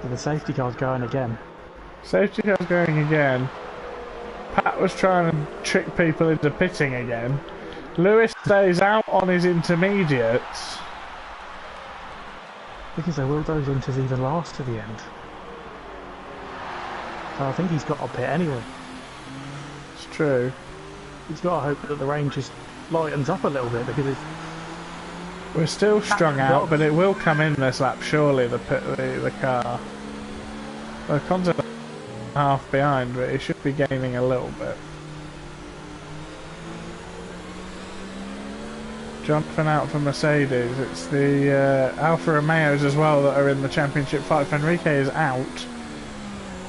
and the safety car's going again. Safety car's going again. Pat was trying to trick people into pitting again. Lewis stays out on his intermediates. Because will those Inters even last to the end? So I think he's got to pit anyway. It's true. He's got to hope that the rain just lightens up a little bit because it's We're still strung out, but it will come in this lap, surely, the car. Well, Conzo's half behind, but he should be gaining a little bit. Jonathan out for Mercedes. It's the Alfa Romeos as well that are in the championship fight. Fenrique is out.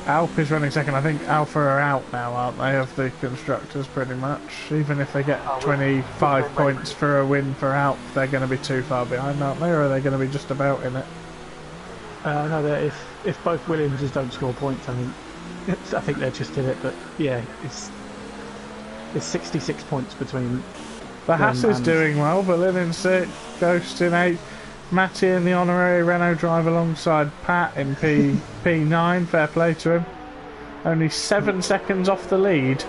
Alp is running second. I think Alfa are out now, aren't they, of the constructors pretty much. Even if they get 25 points for a win for Alp, they're going to be too far behind, aren't they? Or are they going to be just about in it? no, if both Williamses don't score points, I think they're just in it. But yeah, it's 66 points between. The Haas is doing well. Berlin in 6th, Ghost in 8th. Matty in the honorary Renault drive alongside Pat in P9. Fair play to him. Only 7 seconds off the lead.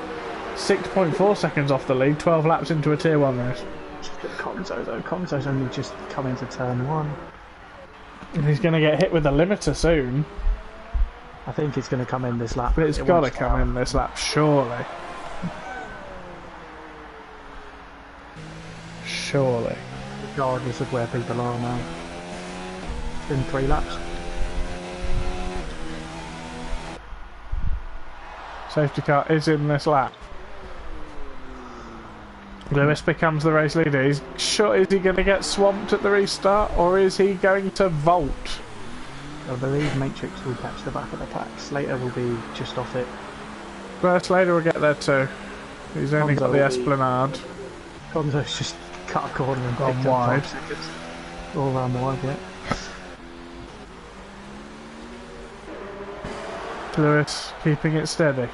6.4 seconds off the lead, 12 laps into a Tier 1 race. Conzo though. Conzo's only just come into turn 1. And he's going to get hit with a limiter soon. I think it's going to come in this lap. But it's got to come in this lap, surely. Surely. Regardless of where people are now. It's been 3 laps. Safety car is in this lap. Lewis becomes the race leader. Is he going to get swamped at the restart, or is he going to vault? I believe Matrix will catch the back of the pack. Slater will be just off it. Well, Slater will get there too. He's only got the Esplanade. Gonzo's just cut a corner and gone picked wide. up 5 seconds. All round wide, yeah. Lewis keeping it steady.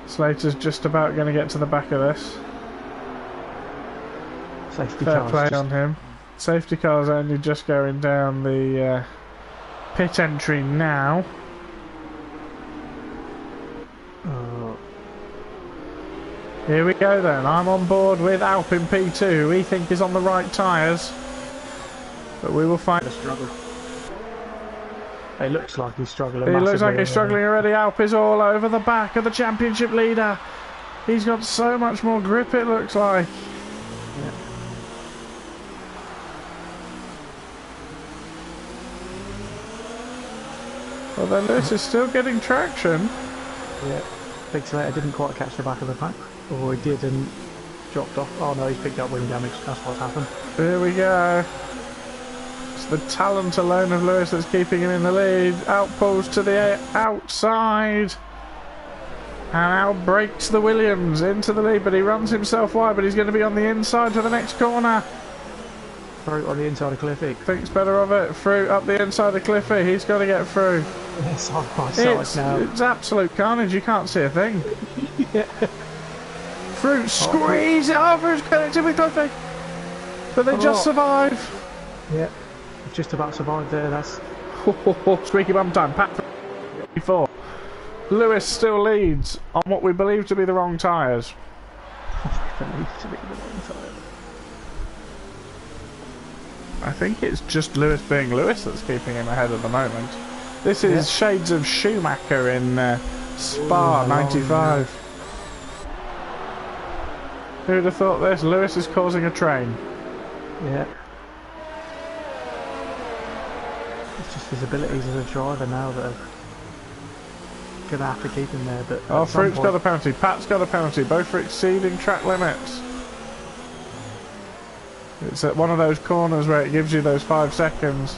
Slater's just about going to get to the back of this. Safety Fair car play just... on him. Safety car's only just going down the pit entry now. Oh. Here we go then. I'm on board with Alp in P2, who we think is on the right tyres. But we will find... struggle. It looks like he's struggling. He looks like he's struggling already. Alp is all over the back of the championship leader. He's got so much more grip, it looks like. Yeah. Well, then Lewis is still getting traction. Yeah. Big Slater didn't quite catch the back of the pack. Or he did and dropped off. Oh no, he's picked up wing damage. That's what's happened. Here we go. It's the talent alone of Lewis that's keeping him in the lead. Out pulls to the outside. And out breaks the Williams into the lead, but he runs himself wide, but he's going to be on the inside for the next corner. Fruit on the inside of Cliffy. Thinks better of it. Fruit up the inside of Cliffy. He's got to get through. Yeah, side by side now. It's absolute carnage. You can't see a thing. Yeah. Fruit squeeze it over. It's connected with Cliffy. But they just survive. Yeah. Just about survived there. That's squeaky bum time. Pat 4. Lewis still leads on what we believe to be the wrong tyres. I think it's just Lewis being Lewis that's keeping him ahead at the moment. This is shades of Schumacher in Spa 95. Who would have thought this? Lewis is causing a train. Yeah. It's just his abilities as a driver now that are going to have to keep him there. But oh, Fruit's got a penalty. Pat's got a penalty. Both for exceeding track limits. It's at one of those corners where it gives you those 5 seconds.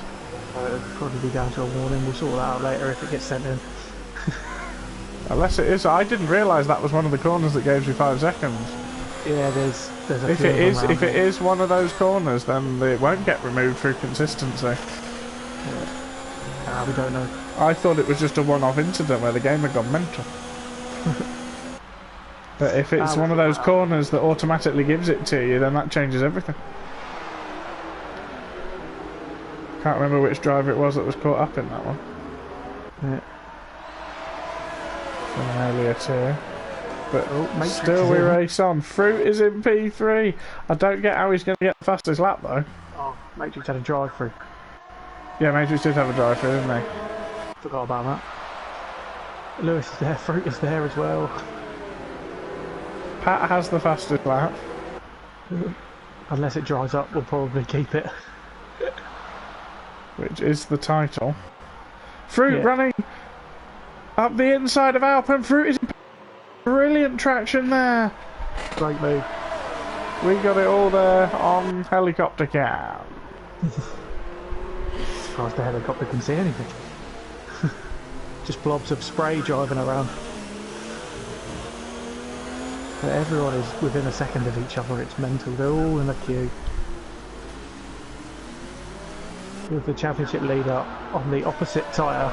It'll probably be down to a warning. We'll sort that out later if it gets sent in. Unless it is. I didn't realise that was one of the corners that gives you 5 seconds. Yeah, there's a if few it is if there. it is one of those corners, then it won't get removed through consistency. We don't know. I thought it was just a one-off incident where the game had gone mental. But if it's one of those corners that automatically gives it to you, then that changes everything. Can't remember which driver it was that was caught up in that one. Yeah. From earlier too. But Matrix still we race on. Fruit is in P3. I don't get how he's going to get the fastest lap though. Oh, Matrix had a drive through. Yeah, Matrix did have a drive through, didn't they? Forgot about that. Lewis is there, Fruit is there as well. Pat has the fastest lap. Unless it dries up, we'll probably keep it. Which is the title. Fruit running up the inside of Alpen. Fruit is in brilliant traction there. Great move. We got it all there on helicopter cam. Surprised the helicopter can see anything. Just blobs of spray driving around. But everyone is within a second of each other, it's mental. They're all in a queue. With the championship leader on the opposite tyre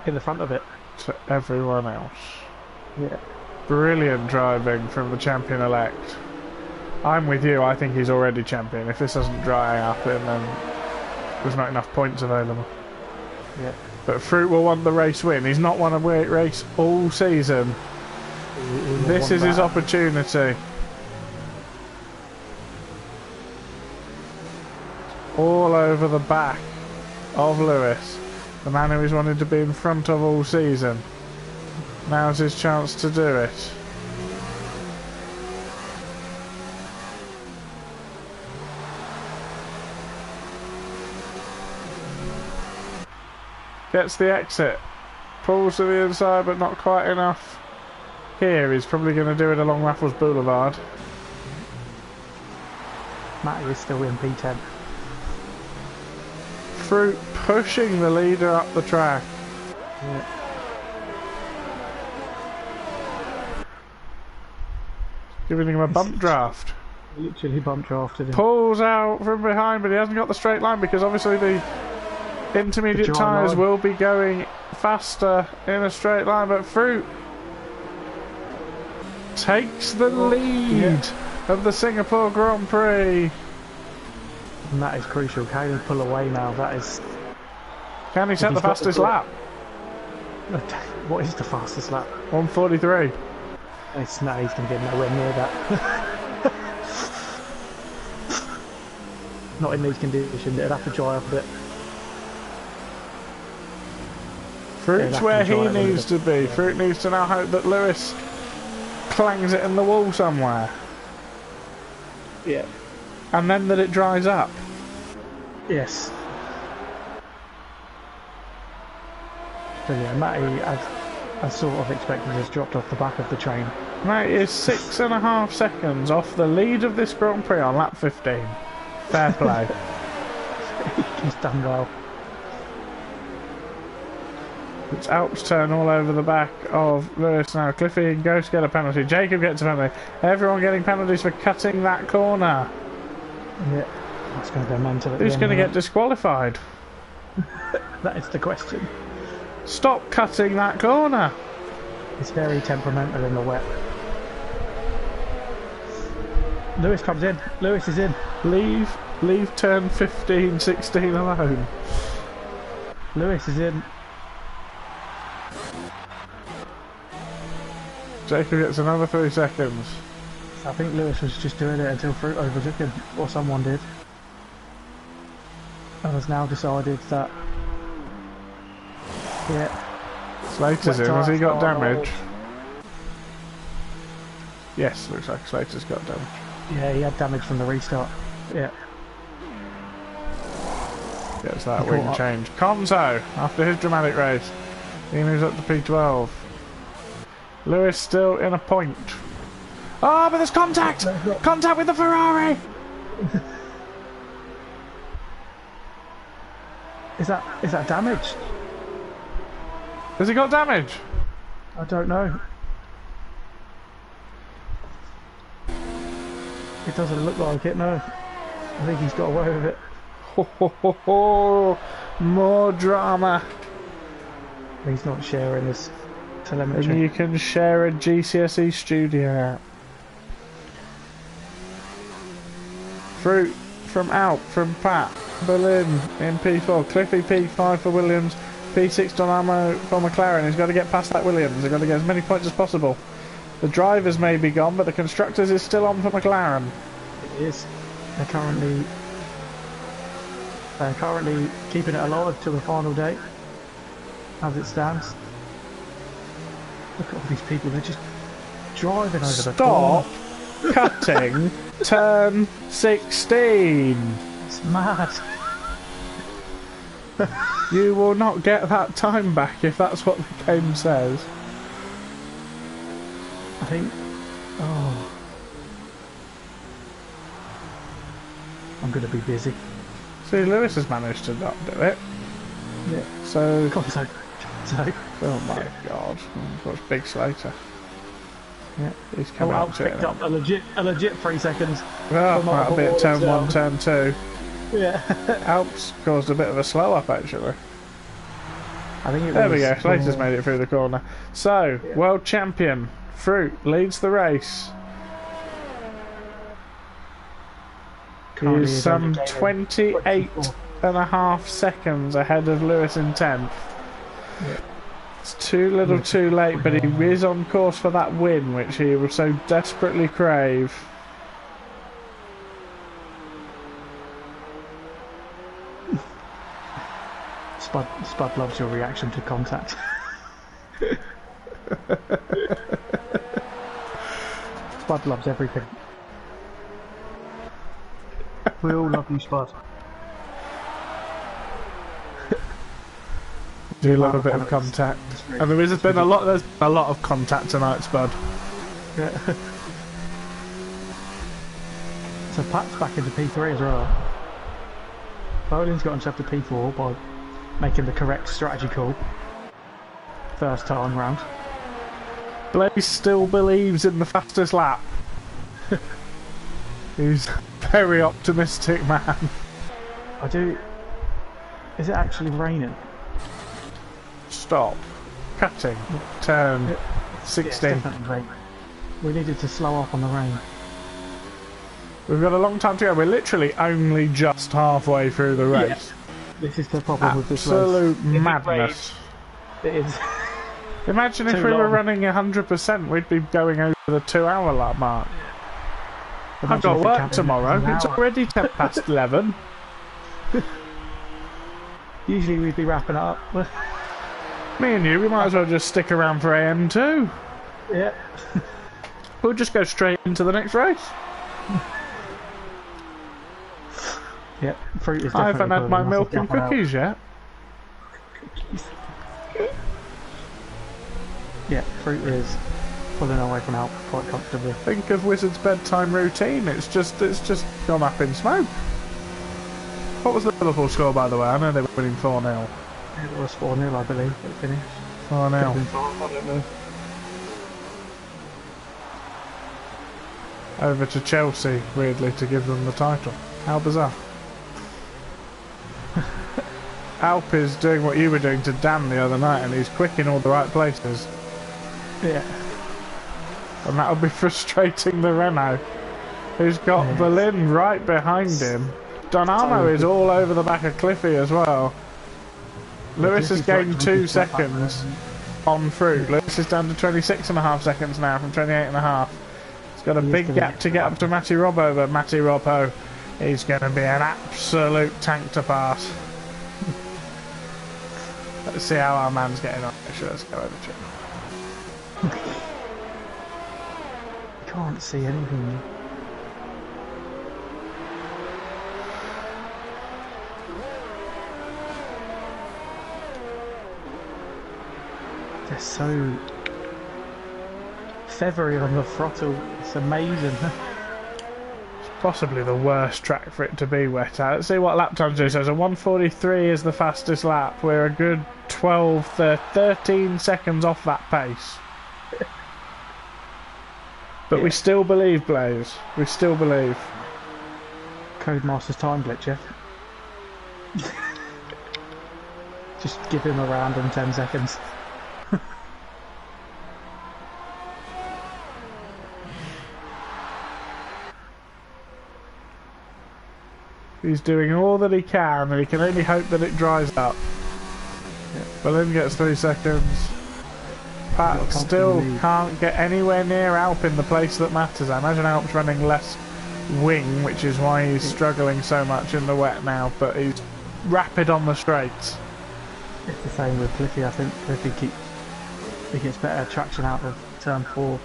in the front of it. To everyone else. Yeah. Brilliant driving from the champion-elect. I'm with you, I think he's already champion. If this doesn't dry up, then there's not enough points available. Yeah. But Fruit will want the race win. He's not won a race all season. This is his opportunity. All over the back of Lewis, the man who he's wanted to be in front of all season. Now's his chance to do it. Gets the exit. Pulls to the inside, but not quite enough. Here, he's probably going to do it along Raffles Boulevard. Matty is still in P10. Fruit pushing the leader up the track. Yeah. Giving him a bump draft. Literally bump drafted him. Pulls out from behind, but he hasn't got the straight line because obviously the intermediate tyres will be going faster in a straight line, but Fruit takes the lead of the Singapore Grand Prix. And that is crucial. Can he pull away now? That is... Can he set the fastest lap? What is the fastest lap? 1:43. It's no, he's going to get nowhere near that. Not in these conditions. It'd have to dry up a bit. Fruit's where he needs to be. Fruit needs to now hope that Lewis clangs it in the wall somewhere. Yeah. And then that it dries up. Yes. So yeah, Matty, I sort of expected, has dropped off the back of the train. Matty is 6.5 seconds off the lead of this Grand Prix on lap 15. Fair play. He's done well. It's Alps turn all over the back of Lewis now. Cliffy goes to get a penalty. Jacob gets a penalty. Everyone getting penalties for cutting that corner. Yeah, that's going to go mental. Who's going to get disqualified? That is the question. Stop cutting that corner. It's very temperamental in the wet. Lewis comes in. Lewis is in. Leave turn 15, 16 alone. Lewis is in. Jacob gets another 3 seconds. I think Lewis was just doing it until Fruit overtook him, or someone did. And has now decided that... Yeah. Slater's in. Has he got damage? Yes, looks like Slater's got damage. Yeah, he had damage from the restart. Yeah. Gets that wing change. Conzo, after his dramatic race, he moves up to P12. Lewis still in a point. Oh, but there's contact! Contact with the Ferrari! Is that damage? Has he got damage? I don't know. It doesn't look like it, no. I think he's got away with it. Ho, ho, ho, ho. More drama. He's not sharing his telemetry. And you can share a GCSE studio app. Fruit from Alp, from Pat, Berlin in P4, Cliffy P5 for Williams, P6 Donamo for McLaren. He's got to get past that Williams. He's got to get as many points as possible. The drivers may be gone, but the constructors is still on for McLaren. It is. They're currently keeping it alive till the final day, as it stands. Look at all these people, they're just driving over the corner. Stop cutting turn 16. It's mad. You will not get that time back if that's what the game says. I think... Oh... I'm going to be busy. See, Lewis has managed to not do it. Yeah. So... Conso. Oh my god. What's Big Slater? Yeah. He's coming up to picked it. up a legit 3 seconds. Oh, might be at turn 1, turn 2. Yeah. Alps caused a bit of a slow up actually. I think there we go, Slater's made it through the corner. So, yeah. World Champion Fruit leads the race. He's some 28.5 seconds ahead of Lewis in 10th. Yeah. It's too little too late, but he is on course for that win, which he will so desperately crave. Spud loves your reaction to contact. Spud loves everything. We all love you, Spud. Do love a bit of contact, and there's been a lot of contact tonight, Spud. Yeah. So Pat's back into P3 as well. Bolin's got himself to P4 by making the correct strategy call first time round. Blaze still believes in the fastest lap. He's a very optimistic man. I do. Is it actually raining? Stop. Cutting. Turn. 16. Yeah, it's definitely raining. We needed to slow up on the rain. We've got a long time to go. We're literally only just halfway through the race. Yeah. This is the problem with this race. Absolute madness. It is. Imagine if we were running 100%, we'd be going over the 2 hour lap mark. I've got work tomorrow. It's already 10 past 11. Usually we'd be wrapping it up. Me and you, we might as well just stick around for AM2. Yeah. We'll just go straight into the next race. Yeah, fruit is I definitely haven't had my milk and cookies yet. Yeah, fruit is pulling away from Alp quite comfortably. Think of Wizard's bedtime routine. It's just gone up in smoke. What was the Liverpool score, by the way? I know they were winning 4-0. It was 4-0, I believe, it finished. 4-0. I don't know. Over to Chelsea, weirdly, to give them the title. How bizarre. Alp is doing what you were doing to Dan the other night, and he's quick in all the right places. Yeah. And that'll be frustrating the Renault, who's got Berlin right behind him. Donamo is all over the back of Cliffy as well. Lewis has gained 2 seconds on Fruit. Lewis is down to 26.5 seconds now from 28.5. He's got a big gap to get up to Matty Robbo, but Matty Robbo is going to be an absolute tank to pass. Let's see how our man's getting on. Actually, let's go over to him. Can't see anything. They're so feathery on the throttle. It's amazing. It's possibly the worst track for it to be wet at. Let's see what lap times do. So a 1:43 is the fastest lap. We're a good 13 seconds off that pace. But we still believe, Blaze. We still believe. Codemaster's time glitch, yeah? Just give him a random 10 seconds. He's doing all that he can, and he can only hope that it dries up. Yeah. Berlin gets 3 seconds. Pat still can't get anywhere near Alp in the place that matters. I imagine Alp's running less wing, which is why he's struggling so much in the wet now, but he's rapid on the straights. It's the same with Cliffy. I think Cliffy gets better traction out of turn 4.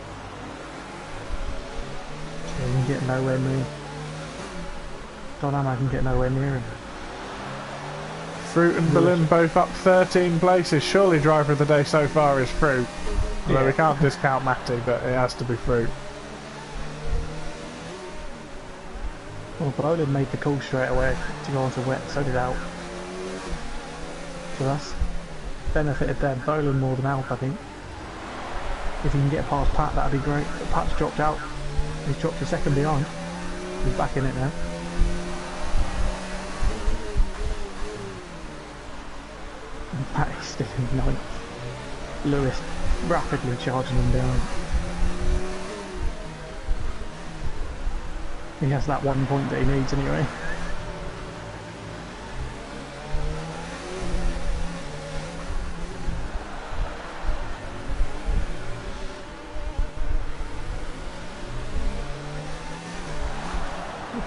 So he can get nowhere near. I can get nowhere near him. Fruit and Berlin both up 13 places. Surely driver of the day so far is Fruit. Although we can't discount Matty, but it has to be Fruit. Well, Bolin made the call straight away to go onto wet, so did Alp. So that's benefited them, Bolin more than Alp, I think. If he can get past Pat, that'd be great. But Pat's dropped out. He's dropped a second behind. He's back in it now. And Pat is still in 9th. Lewis rapidly charging him down. He has that 1 point that he needs anyway.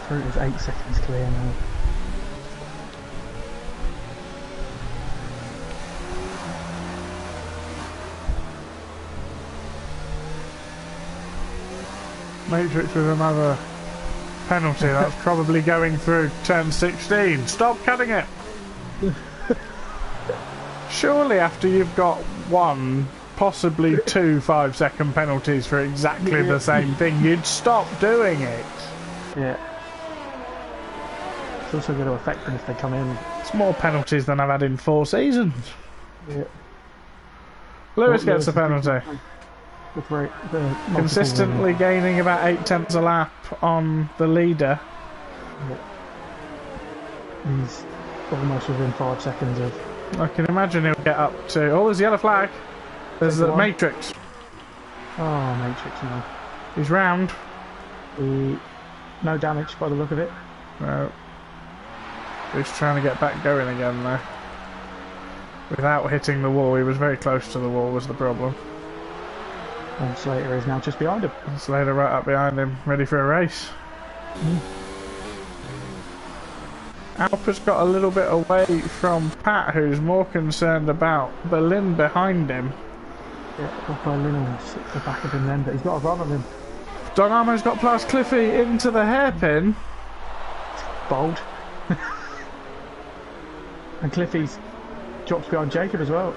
Fruit is 8 seconds clear now. Matrix with another penalty. That's probably going through turn 16. Stop cutting it! Surely after you've got one, possibly two 5-second penalties for exactly the same thing, you'd stop doing it. Yeah. It's also going to affect them if they come in. It's more penalties than I've had in 4 seasons. Yeah. Lewis gets the penalty. Consistently gaining about 8 tenths a lap on the leader. Yeah. He's almost within 5 seconds of... I can imagine he'll get up to... Oh, there's a yellow flag. There's the Matrix. Oh, Matrix now. He's round. No damage by the look of it. No. He's trying to get back going again though. Without hitting the wall. He was very close to the wall was the problem. And Slater is now just behind him. And Slater right up behind him, ready for a race. Alpa's got a little bit away from Pat, who's more concerned about Berlin behind him. Yeah, Berlin will sit at the back of him then, but he's got a run on him. Don Armo's got past Cliffy into the hairpin. Bold. And Cliffy's drops behind Jacob as well.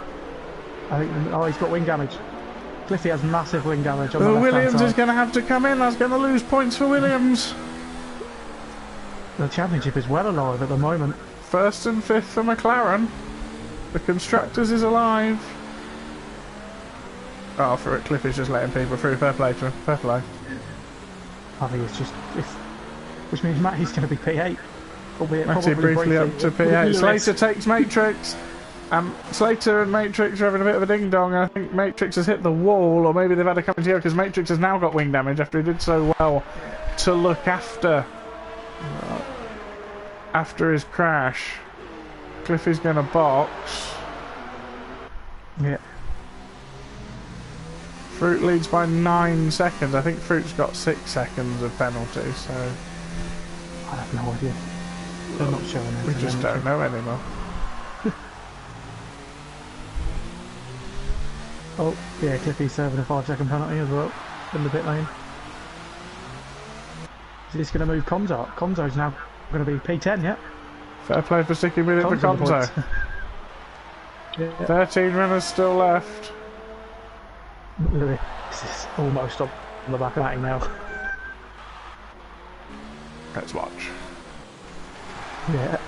I think. Oh, he's got wing damage. Cliffy has massive wing damage on the left-hand Williams side. is going to have to come in. That's going to lose points for Williams. The championship is well alive at the moment. 1st and 5th for McLaren. The Constructors is alive. Oh, for it, Cliffy's just letting people through. Fair play to him. Fair play. I think it's just... which means Matty's going to be P8. Matty briefly up to P8. Slater takes Matrix. Slater and Matrix are having a bit of a ding-dong. I think Matrix has hit the wall, or maybe they've had a coming together because Matrix has now got wing damage after he did so well to look after his crash. Cliffy's going to box. Yeah. Fruit leads by 9 seconds. I think Fruit's got 6 seconds of penalty, so... I have no idea. They're not showing it. We just don't know anymore. Oh, yeah, Cliffy's serving a 5-second penalty as well in the pit lane. Is this going to move Comzo up? Comzo's now going to be P10, yeah? Fair play for sticking with it for Comzo. Yeah. 13 runners still left. Lewis is almost on the back of Matty now. Let's watch. Yeah.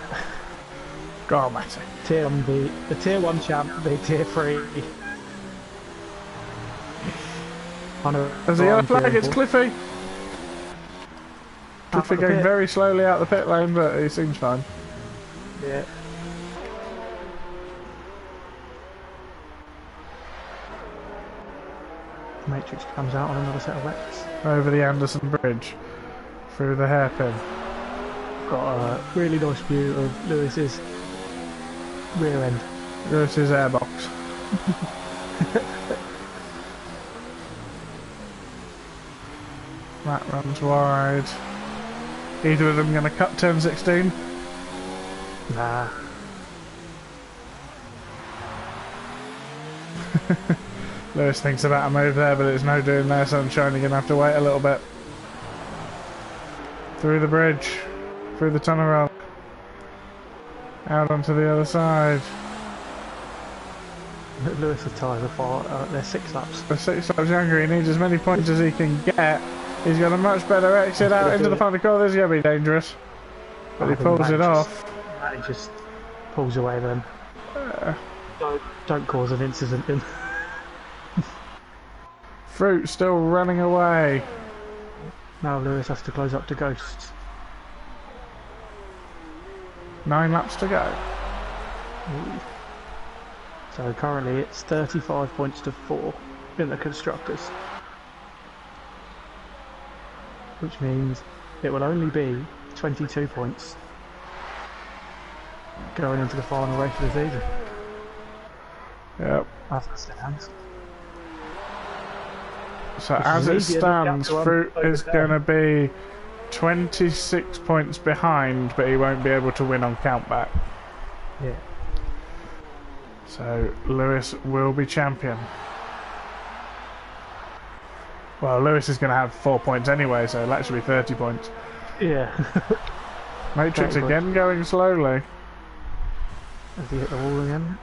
Go on, Matty. Tier 1 the Tier 1 champ, the Tier 3. There's a yellow flag, it's Cliffy. Cliffy going very slowly out the pit lane, but he seems fine. Yeah. Matrix comes out on another set of wets. Over the Anderson Bridge. Through the hairpin. Got a really nice view of Lewis's rear end. Lewis's airbox. Matt runs wide. Either of them going to cut turn 16? Nah. Lewis thinks about a move there, but it's no doing there, Sunshine. You're going to have to wait a little bit. Through the bridge. Through the tunnel rock. Out onto the other side. Lewis's tyres are far, they're 6 laps. They're 6 laps younger, he needs as many points as he can get. He's got a much better exit out into the final corner. This is going to be dangerous. But he pulls it off. He just pulls away then. Don't cause an incident then. Fruit still running away. Now Lewis has to close up to Ghosts. 9 laps to go. So currently it's 35 points to 4 in the Constructors. Which means it will only be 22 points going into the final race of the season. Yep. As it stands. So as it stands, Fruit is going to be 26 points behind, but he won't be able to win on countback. Yeah. So Lewis will be champion. Well, Lewis is going to have 4 points anyway, so it'll actually be 30 points. Yeah. Matrix again going slowly. Has he hit the wall again?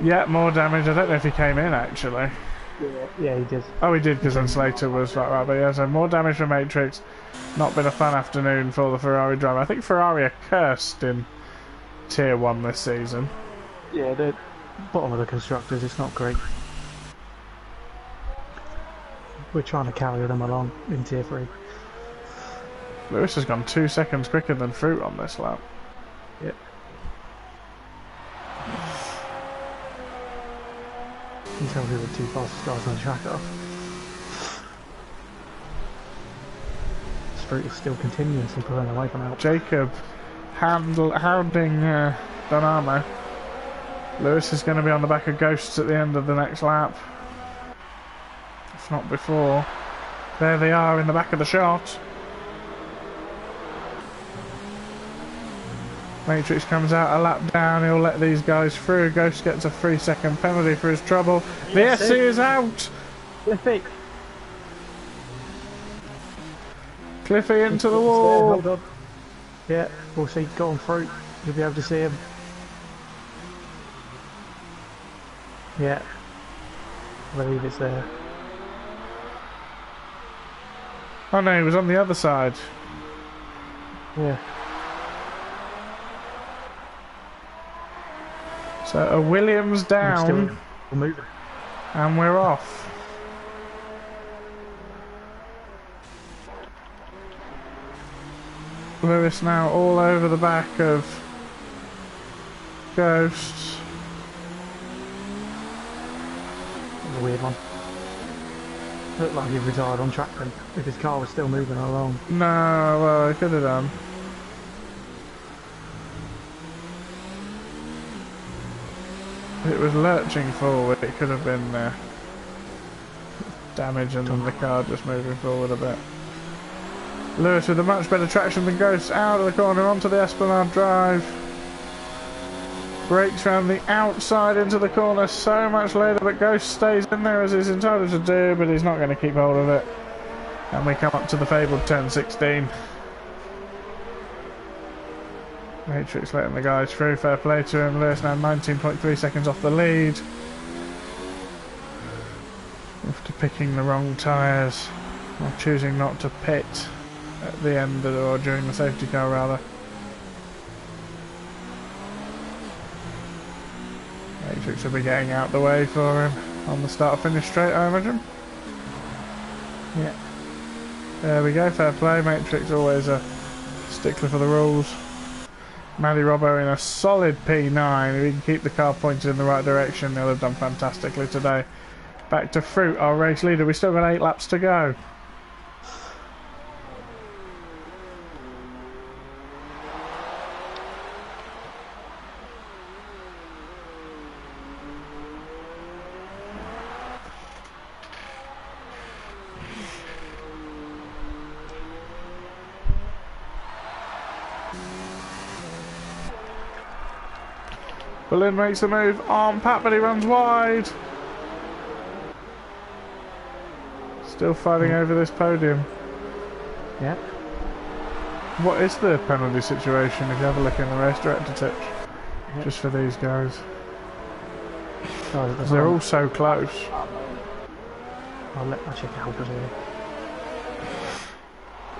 Yeah, more damage. I don't know if he came in actually. Yeah, he did. Oh, he did, because then Slater was right. But yeah, so more damage for Matrix. Not been a fun afternoon for the Ferrari driver. I think Ferrari are cursed in Tier 1 this season. Yeah, the bottom of the constructors, it's not great. We're trying to carry them along in Tier 3. Lewis has gone 2 seconds quicker than Fruit on this lap. Yep. You can tell who the two fastest guys on the track are. Fruit is still continuously pulling away from out. Jacob hounding Donamo. Lewis is going to be on the back of Ghosts at the end of the next lap. If not before. There they are in the back of the shot. Matrix comes out a lap down, he'll let these guys through. Ghost gets a 3-second penalty for his trouble. The SC is out! Cliffy into the wall! Hold on. Yeah, we'll see. Go on Fruit. You'll be able to see him. Yeah. I believe it's there. Oh no, he was on the other side. Yeah. So a Williams down, We're moving. and we're off. Lewis now all over the back of Ghosts. That was a weird one. Looked like he retired on track then, if his car was still moving along. No, well, he could have done. If it was lurching forward, it could have been damage and the car just moving forward a bit. Lewis with a much better traction than Ghost, out of the corner onto the Esplanade Drive. Brakes round the outside into the corner so much later, but Ghost stays in there as he's entitled to do, but he's not going to keep hold of it. And we come up to the fabled turn 16. Matrix letting the guys through, fair play to him. Lewis now 19.3 seconds off the lead. After picking the wrong tyres, or choosing not to pit at the end of or during the safety car rather. Matrix will be getting out the way for him on the start finish straight, I imagine. Yeah. There we go, fair play. Matrix always a stickler for the rules. Matty Robbo in a solid P9. If he can keep the car pointed in the right direction, he'll have done fantastically today. Back to Fruit, our race leader. We've still got 8 laps to go. Berlin makes the move on Pat, but he runs wide. Still fighting over this podium. Yeah. What is the penalty situation if you have a look in the race director tips? Yep. Just for these guys. Oh, They're all so close. I'll check it out here.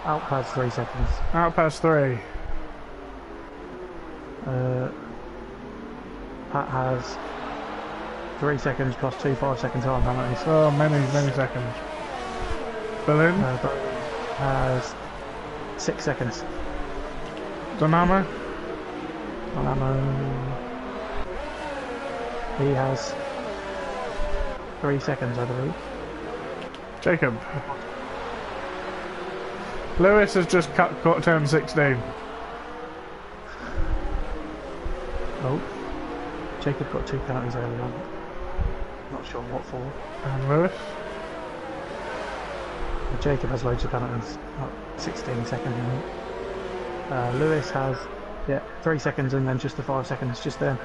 Out past 3 seconds. Out past 3. Pat has 3 seconds plus 2 5-second time penalties. Oh, many seconds. Berlin? Has 6 seconds. Donamo? He has 3 seconds, I believe. Jacob? Lewis has just cut turn 16. Oh. Jacob got 2 penalties early on. Not sure what for. And Lewis? Jacob has loads of penalties, like 16 seconds. Lewis has, 3 seconds and then just the 5 seconds just there.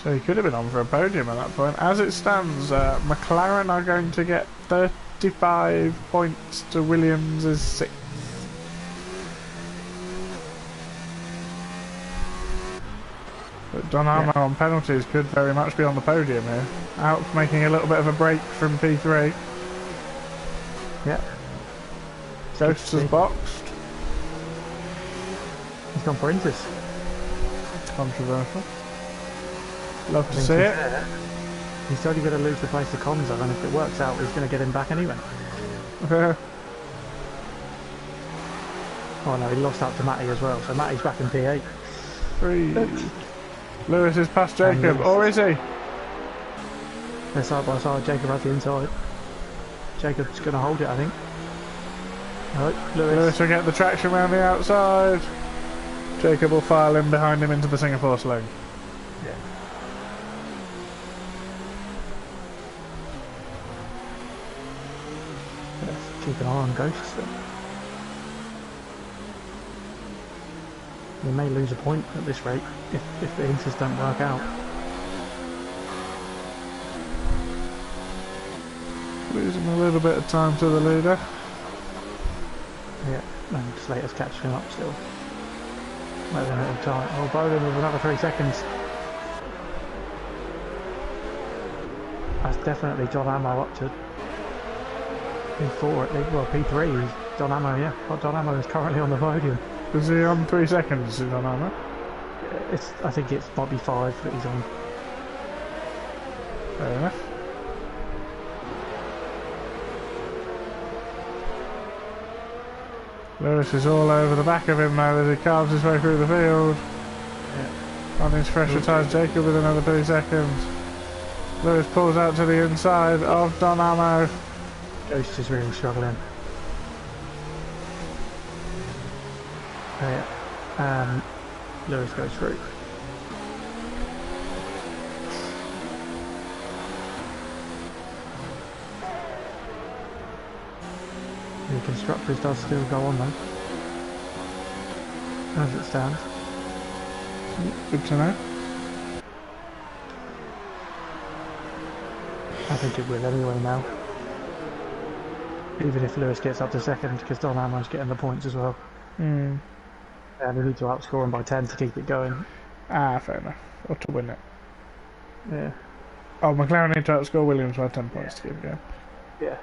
So he could have been on for a podium at that point. As it stands, McLaren are going to get 35 points to Williams' 6. But Donamo on penalties could very much be on the podium here. Out making a little bit of a break from P3. Yeah. Ghost has boxed. He's gone for Intus. Controversial. Love to see it. He's only going to lose the place to Conzo, and if it works out, he's going to get him back anyway. Yeah. Oh no, he lost out to Matty as well, so Matty's back in P8. 3. Lewis is past Jacob, or is he? They're side by side, Jacob has the inside. Jacob's going to hold it, I think. No, Lewis will get the traction around the outside. Jacob will file in behind him into the Singapore sling. Yeah. Let's keep an eye on Ghosts then. We may lose a point at this rate if the Inters don't work out. Losing a little bit of time to the leader. Yeah, and Slater's catching up still. Maybe a little time. Oh, Bowden with another 3 seconds. That's definitely John Ammo up to P4 at least. Well, P3 is Don Ammo, yeah. Well, Don Ammo is currently on the podium. Is he on 3 seconds, is on Ammo? I think it might be 5 that he's on. Fair enough. Lewis is all over the back of him now as he carves his way through the field. Yeah. On his pressure ties Jacob with another 3 seconds. Lewis pulls out to the inside of Don Ammo. Ghost is really struggling. Yeah. Lewis goes through. The constructors does still go on though, as it stands. Good to know. I think it will anyway now. Even if Lewis gets up to second, because Don Ammo's getting the points as well. Hmm. And we need to outscore him by 10 to keep it going. Ah, fair enough. Or to win it. Yeah. Oh, McLaren need to outscore Williams by 10 points to keep it going. Yeah.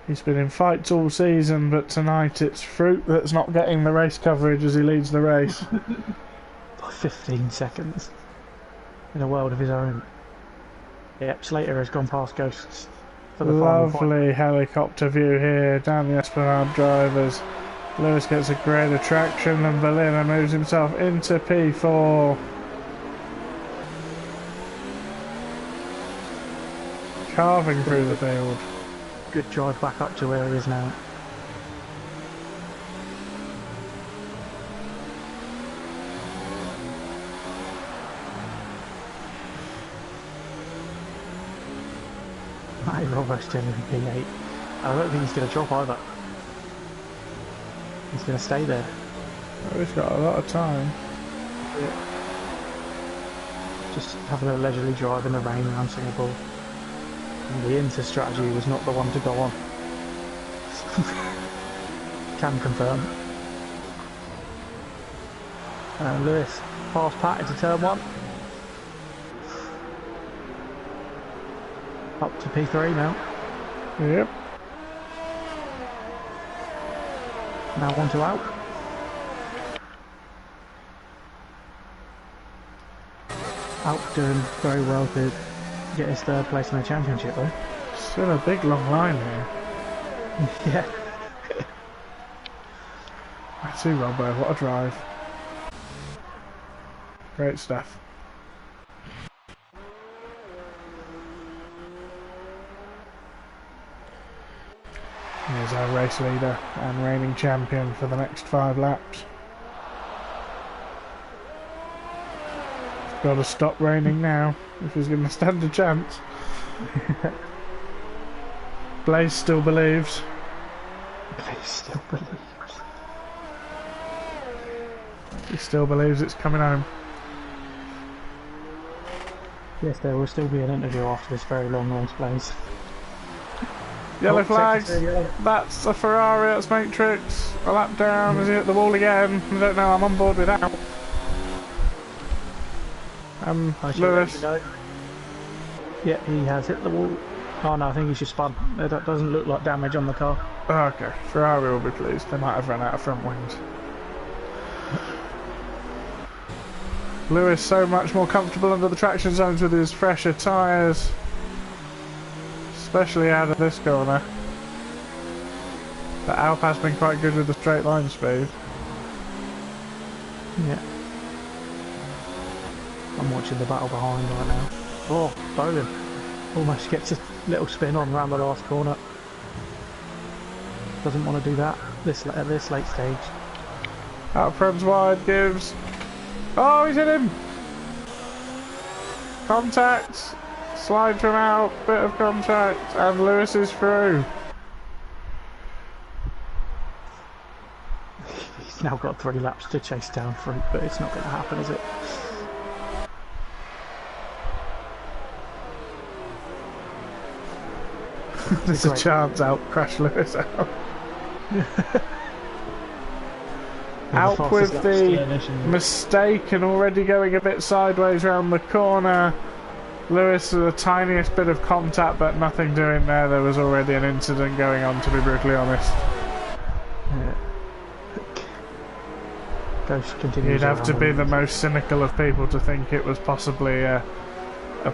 He's been in fights all season, but tonight it's Fruit that's not getting the race coverage as he leads the race. By 15 seconds. In a world of his own. Yep, Slater has gone past Ghosts for the final point. Lovely helicopter view here down the Esplanade drivers. Lewis gets a greater traction and Berliner moves himself into P4. Carving through the field. Good drive back up to where he is now. Matty Roberts still in P8. I don't think he's going to drop either. He's going to stay there. Oh, he's got a lot of time. Yeah. Just having a leisurely drive in the rain around Singapore. And the Inter strategy was not the one to go on. Can confirm. Lewis, past Pat into turn 1. Up to P3 now. Yep. Now 1 to out. Out doing very well to get his 3rd place in the championship though. Still a big long line here. Yeah. I see Robbo, what a drive. Great stuff. Here's our race leader and reigning champion for the next 5 laps. got to stop raining now if he's going to stand a chance. Blaze still believes. Blaze still believes. He still believes it's coming home. Yes, there will still be an interview after this very long race, Blaze. Yellow Oh, flags. yellow. That's a Ferrari. That's Matrix. A lap down. Is he at the wall again? I don't know. I'm on board with that. Lewis. Yeah, he has hit the wall. Oh no, I think he's just spun. That doesn't look like damage on the car. Oh, okay. Ferrari will be pleased. They might have run out of front wings. Lewis so much more comfortable under the traction zones with his fresher tyres. Especially out of this corner. But Alp has been quite good with the straight line speed. Yeah. I'm watching the battle behind right now. Oh, Bowden almost gets a little spin on around the last corner. Doesn't want to do that at this late stage. Out front's wide, gives. Oh, he's hit him! Contact! Slide from out, bit of contact, and Lewis is through. He's now got 3 laps to chase down Fruit, but it's not going to happen, is it? There's a chance out, crash Lewis out. Out with the mistake and already going a bit sideways round the corner. Lewis with the tiniest bit of contact, but nothing doing there. There was already an incident going on, to be brutally honest. Yeah. Ghost continues. You'd have to be the most cynical of people to think it was possibly a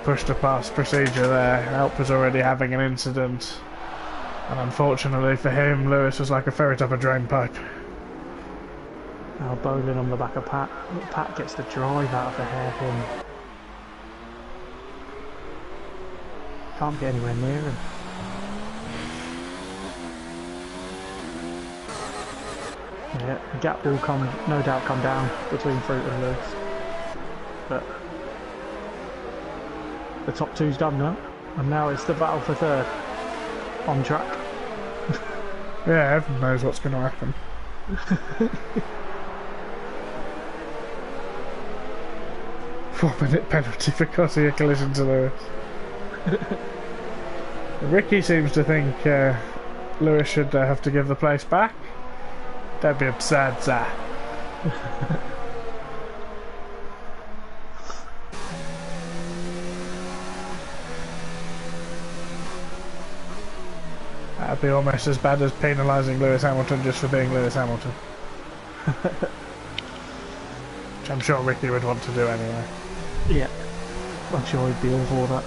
push to pass procedure there. Alp was already having an incident, and unfortunately for him, Lewis was like a ferret up a drain pipe. Now Bowden on the back of Pat. Pat gets the drive out of the hairpin. Can't get anywhere near him. Yeah, the gap will no doubt come down between Fruit and Lewis. But the top 2's done now, and now it's the battle for 3rd on track. Yeah, everyone knows what's going to happen. 4-minute penalty for causing a collision to Lewis. Ricky seems to think Lewis should have to give the place back. That'd be absurd, sir. That'd be almost as bad as penalising Lewis Hamilton just for being Lewis Hamilton. Which I'm sure Ricky would want to do anyway. Yeah, I'm sure he'd be all for that.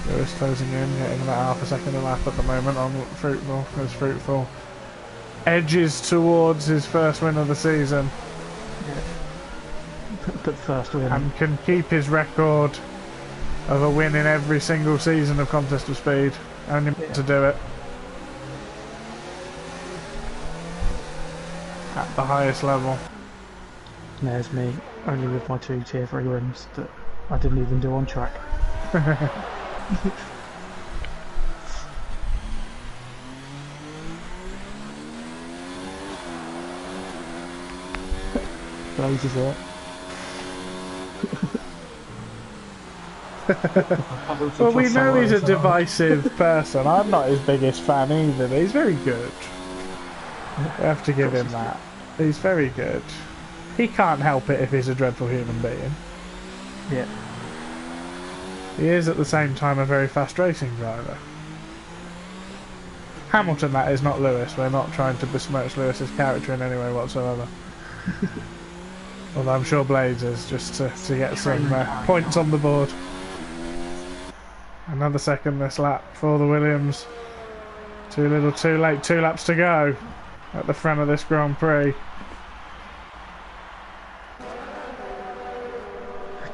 Lewis closing in, getting about half a second a lap at the moment on Fruitful. As Fruitful edges towards his first win of the season. Yeah. But first win. And can keep his record of a win in every single season of Contest of Speed. Only to do it at the highest level. There's me, only with my 2 tier 3 wins that I didn't even do on track. Blaze is there. Well, we know he's a divisive person. I'm not his biggest fan either, but he's very good. We have to give him that. He's very good. He can't help it if he's a dreadful human being. Yeah. He is at the same time a very fast racing driver. Hamilton, that is, not Lewis. We're not trying to besmirch Lewis's character in any way whatsoever. Although I'm sure Blades is, just to get some points on the board. Another second this lap for the Williams. Too little too late, 2 laps to go at the front of this Grand Prix.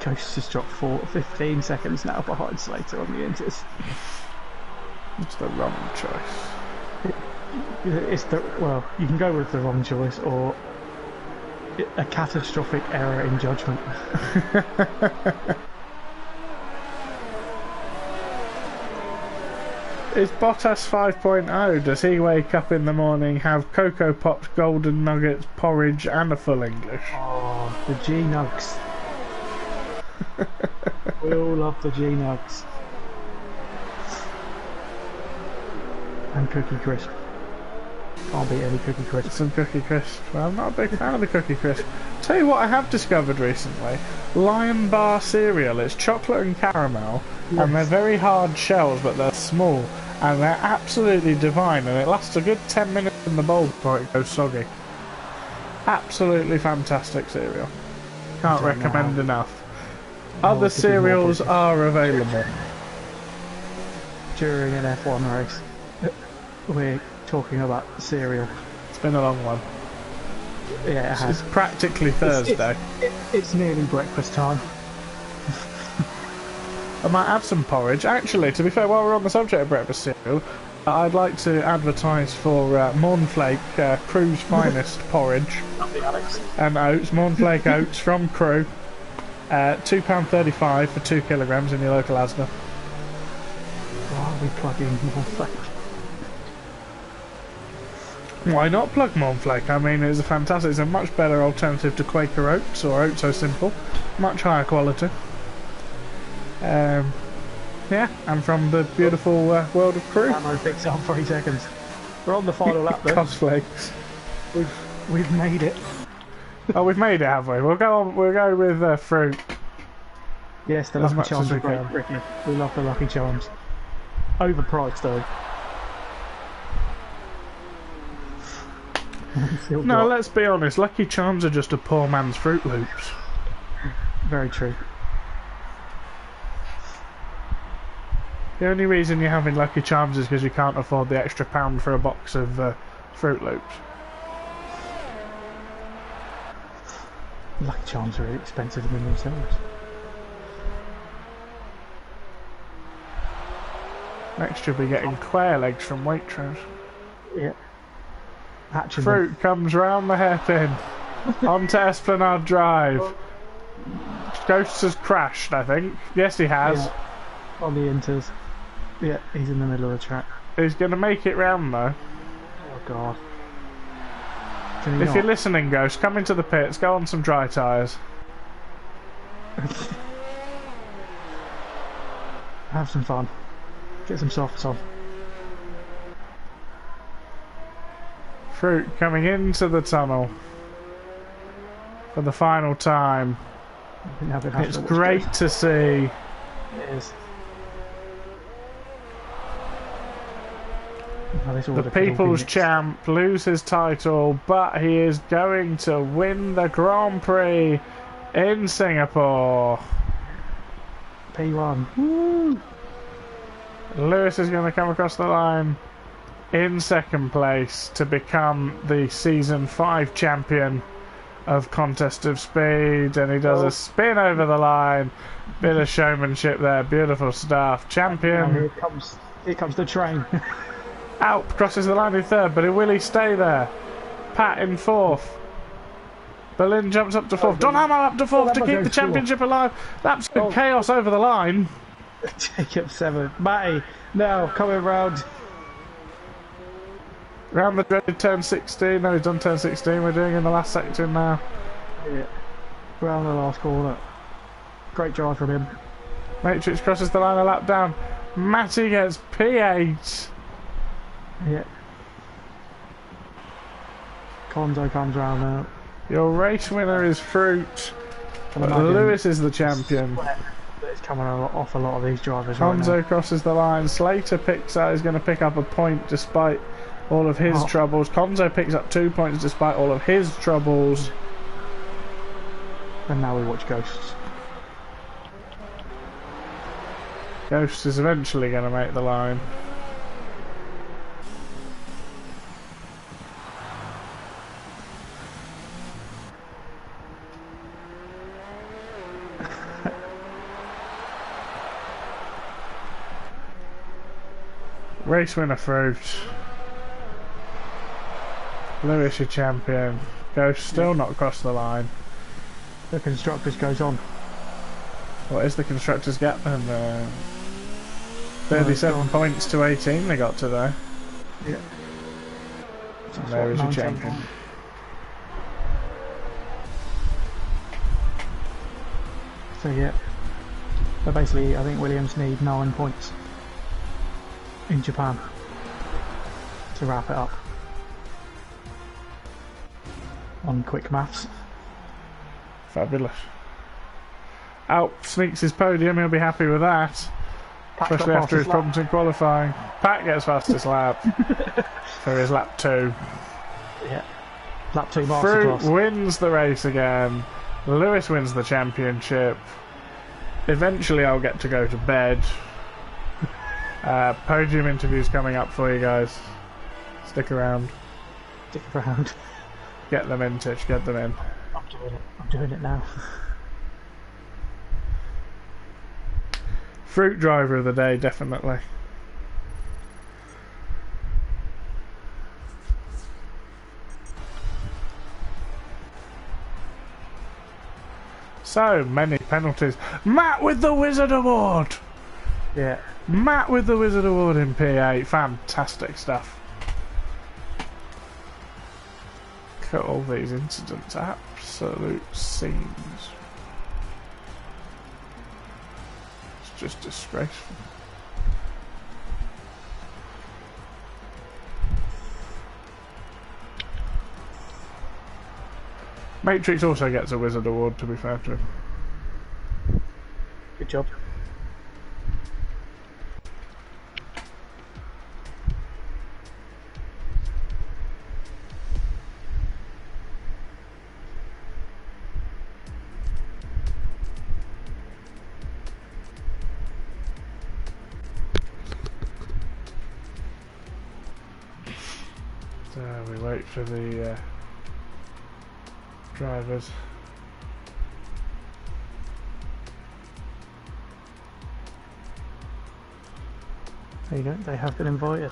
Ghost has dropped 15 seconds now behind Slater on the Inters. It's the wrong choice. It's the well. You can go with the wrong choice or a catastrophic error in judgment. Is Bottas 5.0? Does he wake up in the morning, have Cocoa Pops, Golden Nuggets, porridge, and a full English? Oh, the G-Nugs. We all love the G-Nugs. And Cookie Crisp. Can't beat any Cookie Crisp. Some Cookie Crisp. Well, I'm not a big fan of the Cookie Crisp. Tell you what I have discovered recently. Lion Bar cereal. It's chocolate and caramel. Yes. And they're very hard shells, but they're small. And they're absolutely divine. And it lasts a good 10 minutes in the bowl before it goes soggy. Absolutely fantastic cereal. Can't recommend enough. Other cereals are available. During an F1 race, we're talking about cereal. It's been a long one. Yeah, it has. It's practically Thursday. It's nearly breakfast time. I might have some porridge. Actually, to be fair, while we're on the subject of breakfast cereal, I'd like to advertise for Mornflake, Crew's finest porridge. And oats, Mornflake oats from Crew. £2.35 for 2 kilograms in your local Asda. Why are we plugging Mornflake? Why not plug Mornflake? I mean, it's a much better alternative to Quaker Oats or Oats So Simple. Much higher quality. Yeah, and from the beautiful world of Crew. Ammo picks up 3 seconds. We're on the final lap then. Cosflakes. We've made it. Oh, we've made it, have we? We'll go with fruit. Yes, the Lucky Charms are great, Ricky. We love the Lucky Charms. Overpriced though. No, let's be honest. Lucky Charms are just a poor man's Fruit Loops. Very true. The only reason you're having Lucky Charms is because you can't afford the extra £1 for a box of Fruit Loops. Lucky Charms are really expensive in themselves. Next you'll be getting quail eggs from Waitrose. Yeah. Fruit comes round the hairpin onto Esplanade Drive. Ghost has crashed, I think. Yes, he has. Yeah. On the inters. Yeah, he's in the middle of the track. He's going to make it round though. Oh god. If you're listening, Ghost, come into the pits, go on some dry tyres. Have some fun. Get some softs on. Fruit coming into the tunnel for the final time. It's great to see. It is. The People's Champ lose his title, but he is going to win the Grand Prix in Singapore. P1. Woo! Lewis is going to come across the line in second place to become the Season 5 champion of Contest of Speed, and he does a spin over the line. Bit of showmanship there, beautiful stuff. Champion. Here comes the train. Alp crosses the line in third, but will he stay there? Pat in fourth. Berlin jumps up to fourth. Don Hammer up to fourth to keep the championship alive. Absolute chaos over the line. Jacob 7. Matty now coming round. Round the dreaded turn 16. No, he's done turn 16. We're doing in the last section now. Yeah. Round the last corner. Great drive from him. Matrix crosses the line a lap down. Matty gets P8. Yeah. Conzo comes round now. Your race winner is Fruit. Lewis is the champion. It's coming off a lot of these drivers Conzo right now. crosses the line. Slater picks out. He's going to pick up a point despite all of his troubles. Conzo picks up 2 points despite all of his troubles. And now we watch Ghosts. Ghost is eventually going to make the line. Race winner Fruit. Lewis, your champion. Ghost still not across the line. The Constructors goes on. What is the Constructors gap then? 37 points to 18 they got today. Yeah. And there is your champion. So yeah. But basically I think Williams need 9 points in Japan to wrap it up. On quick maths. Fabulous. Alp sneaks his podium, he'll be happy with that. Pat Especially after his problems in qualifying. Pat gets fastest lap for his lap 2. Yeah. Lap 2 Fruit masterclass. wins the race again. Lewis wins the championship. Eventually I'll get to go to bed. Podium interviews coming up for you guys. Stick around. Stick around. Get them in, Titch, get them in. I'm doing it. I'm doing it now. Fruit driver of the day, definitely. So many penalties. Matt with the Wizard Award! Yeah. Matt with the Wizard Award in P8. Fantastic stuff. Look at all these incidents. Absolute scenes. It's just disgraceful. Matrix also gets a Wizard Award, to be fair to him. Good job. So we wait for the drivers. There you go, they have been invited.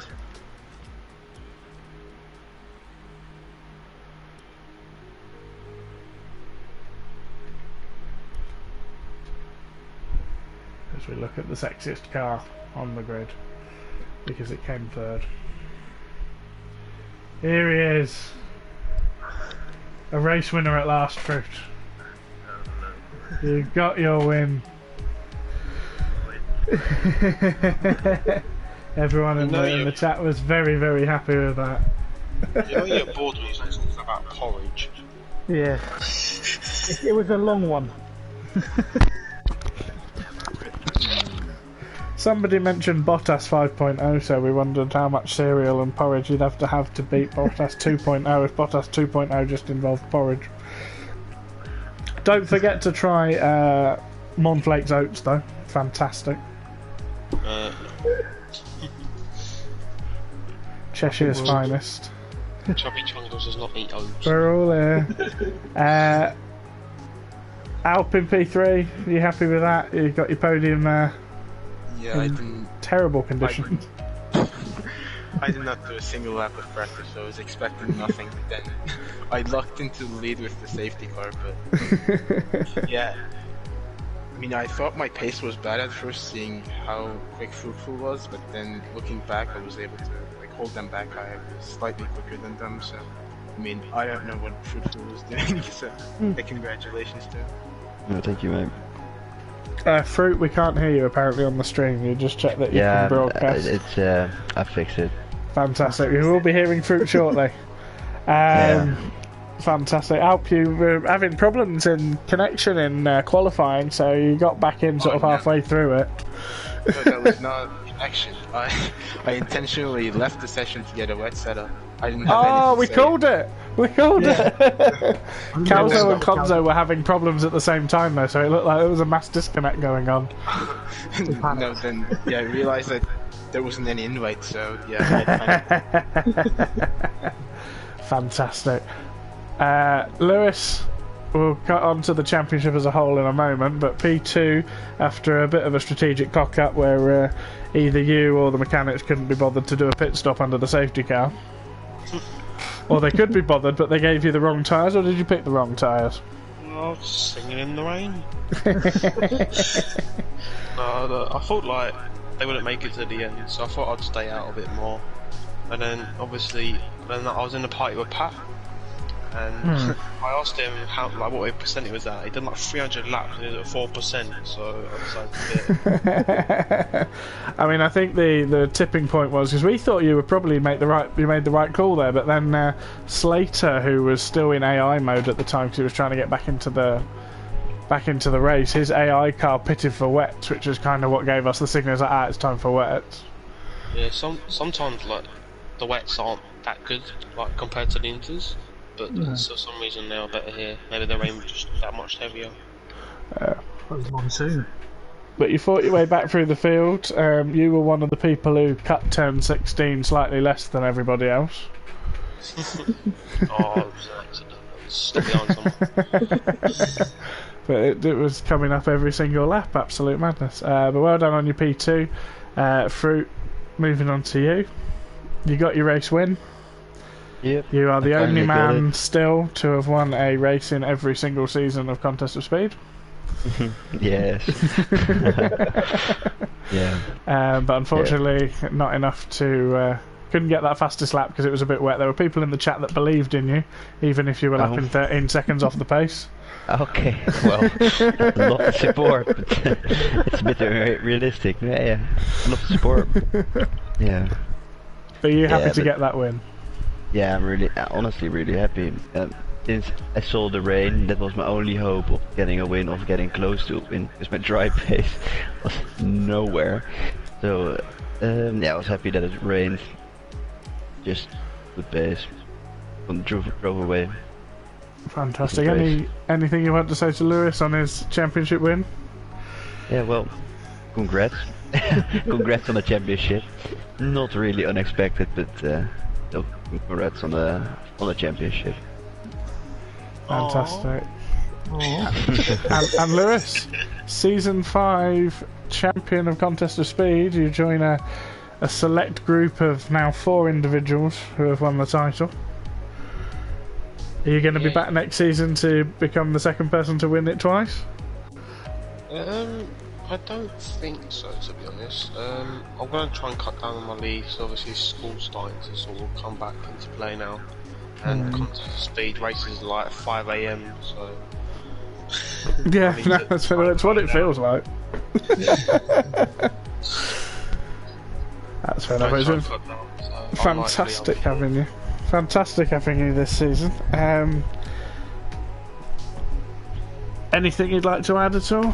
As we look at the sexiest car on the grid, because it came third. Here he is. A race winner at last, Fruit. You've got your win. Everyone in the chat was very, very happy with that. You know you're bored when you're talking about porridge. Yeah. It was a long one. Somebody mentioned Bottas 5.0, so we wondered how much cereal and porridge you'd have to beat Bottas 2.0 if Bottas 2.0 just involved porridge. Don't forget to try Monflake's oats though. Fantastic. Cheshire's finest. Chubby Chungles does not eat oats. We're all here. Alpine P3, you happy with that? You got your podium there. Yeah, I didn't. Terrible conditions. I did not do a single lap of practice, so I was expecting nothing. But then I lucked into the lead with the safety car, but yeah. I mean, I thought my pace was bad at first, seeing how quick Fruitful was, but then looking back, I was able to like hold them back. I was slightly quicker than them, so I mean, I don't know what Fruitful was doing, so congratulations to him. No, thank you, mate. Fruit, we can't hear you apparently on the stream. You just check that you can broadcast. It's I fixed it. Fantastic. We will be hearing Fruit shortly. Fantastic. Alp, you were having problems in connection in qualifying, so you got back in sort of halfway through it. No, that was not connection. I intentionally left the session to get a wet setup. I didn't have anything to we say. called it! We called it! Calzo and Conzo were having problems at the same time though, so it looked like there was a mass disconnect going on. No, then I realised that there wasn't any invite, so yeah, I Fantastic. Lewis, we'll cut on to the championship as a whole in a moment, but P2, after a bit of a strategic cock-up where either you or the mechanics couldn't be bothered to do a pit stop under the safety car, or they could be bothered, but they gave you the wrong tyres, or did you pick the wrong tyres? I was singing in the rain. No, I thought like they wouldn't make it to the end, so I thought I'd stay out a bit more. And then obviously, then I was in the party with Pat, and I asked him how, like, what percent he was at. He did like 300 laps and he was at 4%, so I decided to I mean, I think the tipping point was because we thought you would probably you made the right call there, but then Slater, who was still in AI mode at the time because he was trying to get back into the race, his AI car pitted for wets, which is kind of what gave us the signals that it's time for wets. Yeah, sometimes like the wets aren't that good, like compared to the inters, but for some reason they are better here. Maybe the rain was just that much heavier. It was monsoon. But you fought your way back through the field. You were one of the people who cut turn 16 slightly less than everybody else. Oh, it was an accident. Stuck behind someone. But it was coming up every single lap, absolute madness. But well done on your P2. Fruit, moving on to you. You got your race win. Yep. You are the I only finally got man it. still to have won a race in every single season of Contest of Speed. Yes. Yeah. But unfortunately, not enough to... couldn't get that fastest lap because it was a bit wet. There were people in the chat that believed in you, even if you were lapping 13 seconds off the pace. Okay. Well, a lot of support, but it's a bit realistic. Yeah. A lot of support. Yeah. But you're happy Yeah, to but- get that win. Yeah, I'm really, honestly, really happy. Since I saw the rain, that was my only hope of getting a win, of getting close to a win, because my dry pace was nowhere. So, yeah, I was happy that it rained. Just good pace. Drove away. Fantastic. Decent race. Anything you want to say to Lewis on his championship win? Yeah, well, congrats. Congrats on the championship. Not really unexpected, but no, congrats on the championship. Fantastic. And Lewis, season 5 champion of Contest of Speed. You join a select group of now 4 individuals who have won the title. Are you going to be back next season to become the second person to win it twice? I don't think so, to be honest. I'm going to try and cut down on my leaves. Obviously, school's starting to sort of come back into play now, and Contest of Speed races are like at 5 AM, so. Yeah, no, that's what it feels like. That's fair enough. It's been fantastic having you. Fantastic having you this season. Anything you'd like to add at all?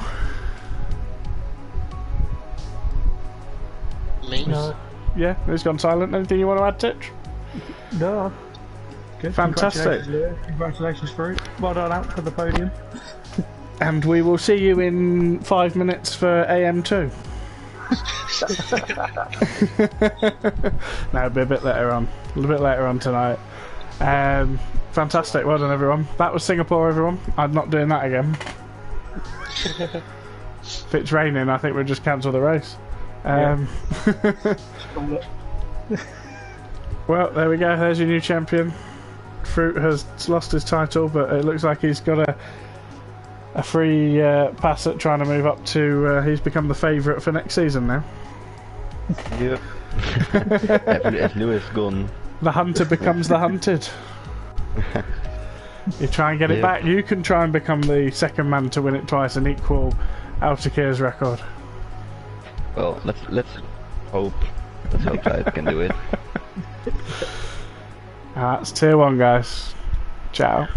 Me? No. Yeah, it's gone silent. Anything you want to add, Titch? No. Good. Fantastic. Congratulations, Lewis. Congratulations, Fruit. Well done out for the podium. And we will see you in 5 minutes for AM2. No, it'll be a bit later on. A little bit later on tonight. Fantastic. Well done, everyone. That was Singapore, everyone. I'm not doing that again. If it's raining, I think we'll just cancel the race. Well, there we go. There's your new champion. Fruit has lost his title, but it looks like he's got a free pass at trying to move up to... he's become the favourite for next season now. Yep. As Lewis gone. The hunter becomes the hunted. You try and get it Yep. back. You can try and become the second man to win it twice and equal Altakir's record. Well, let's hope I can do it. That's tier 1, guys. Ciao.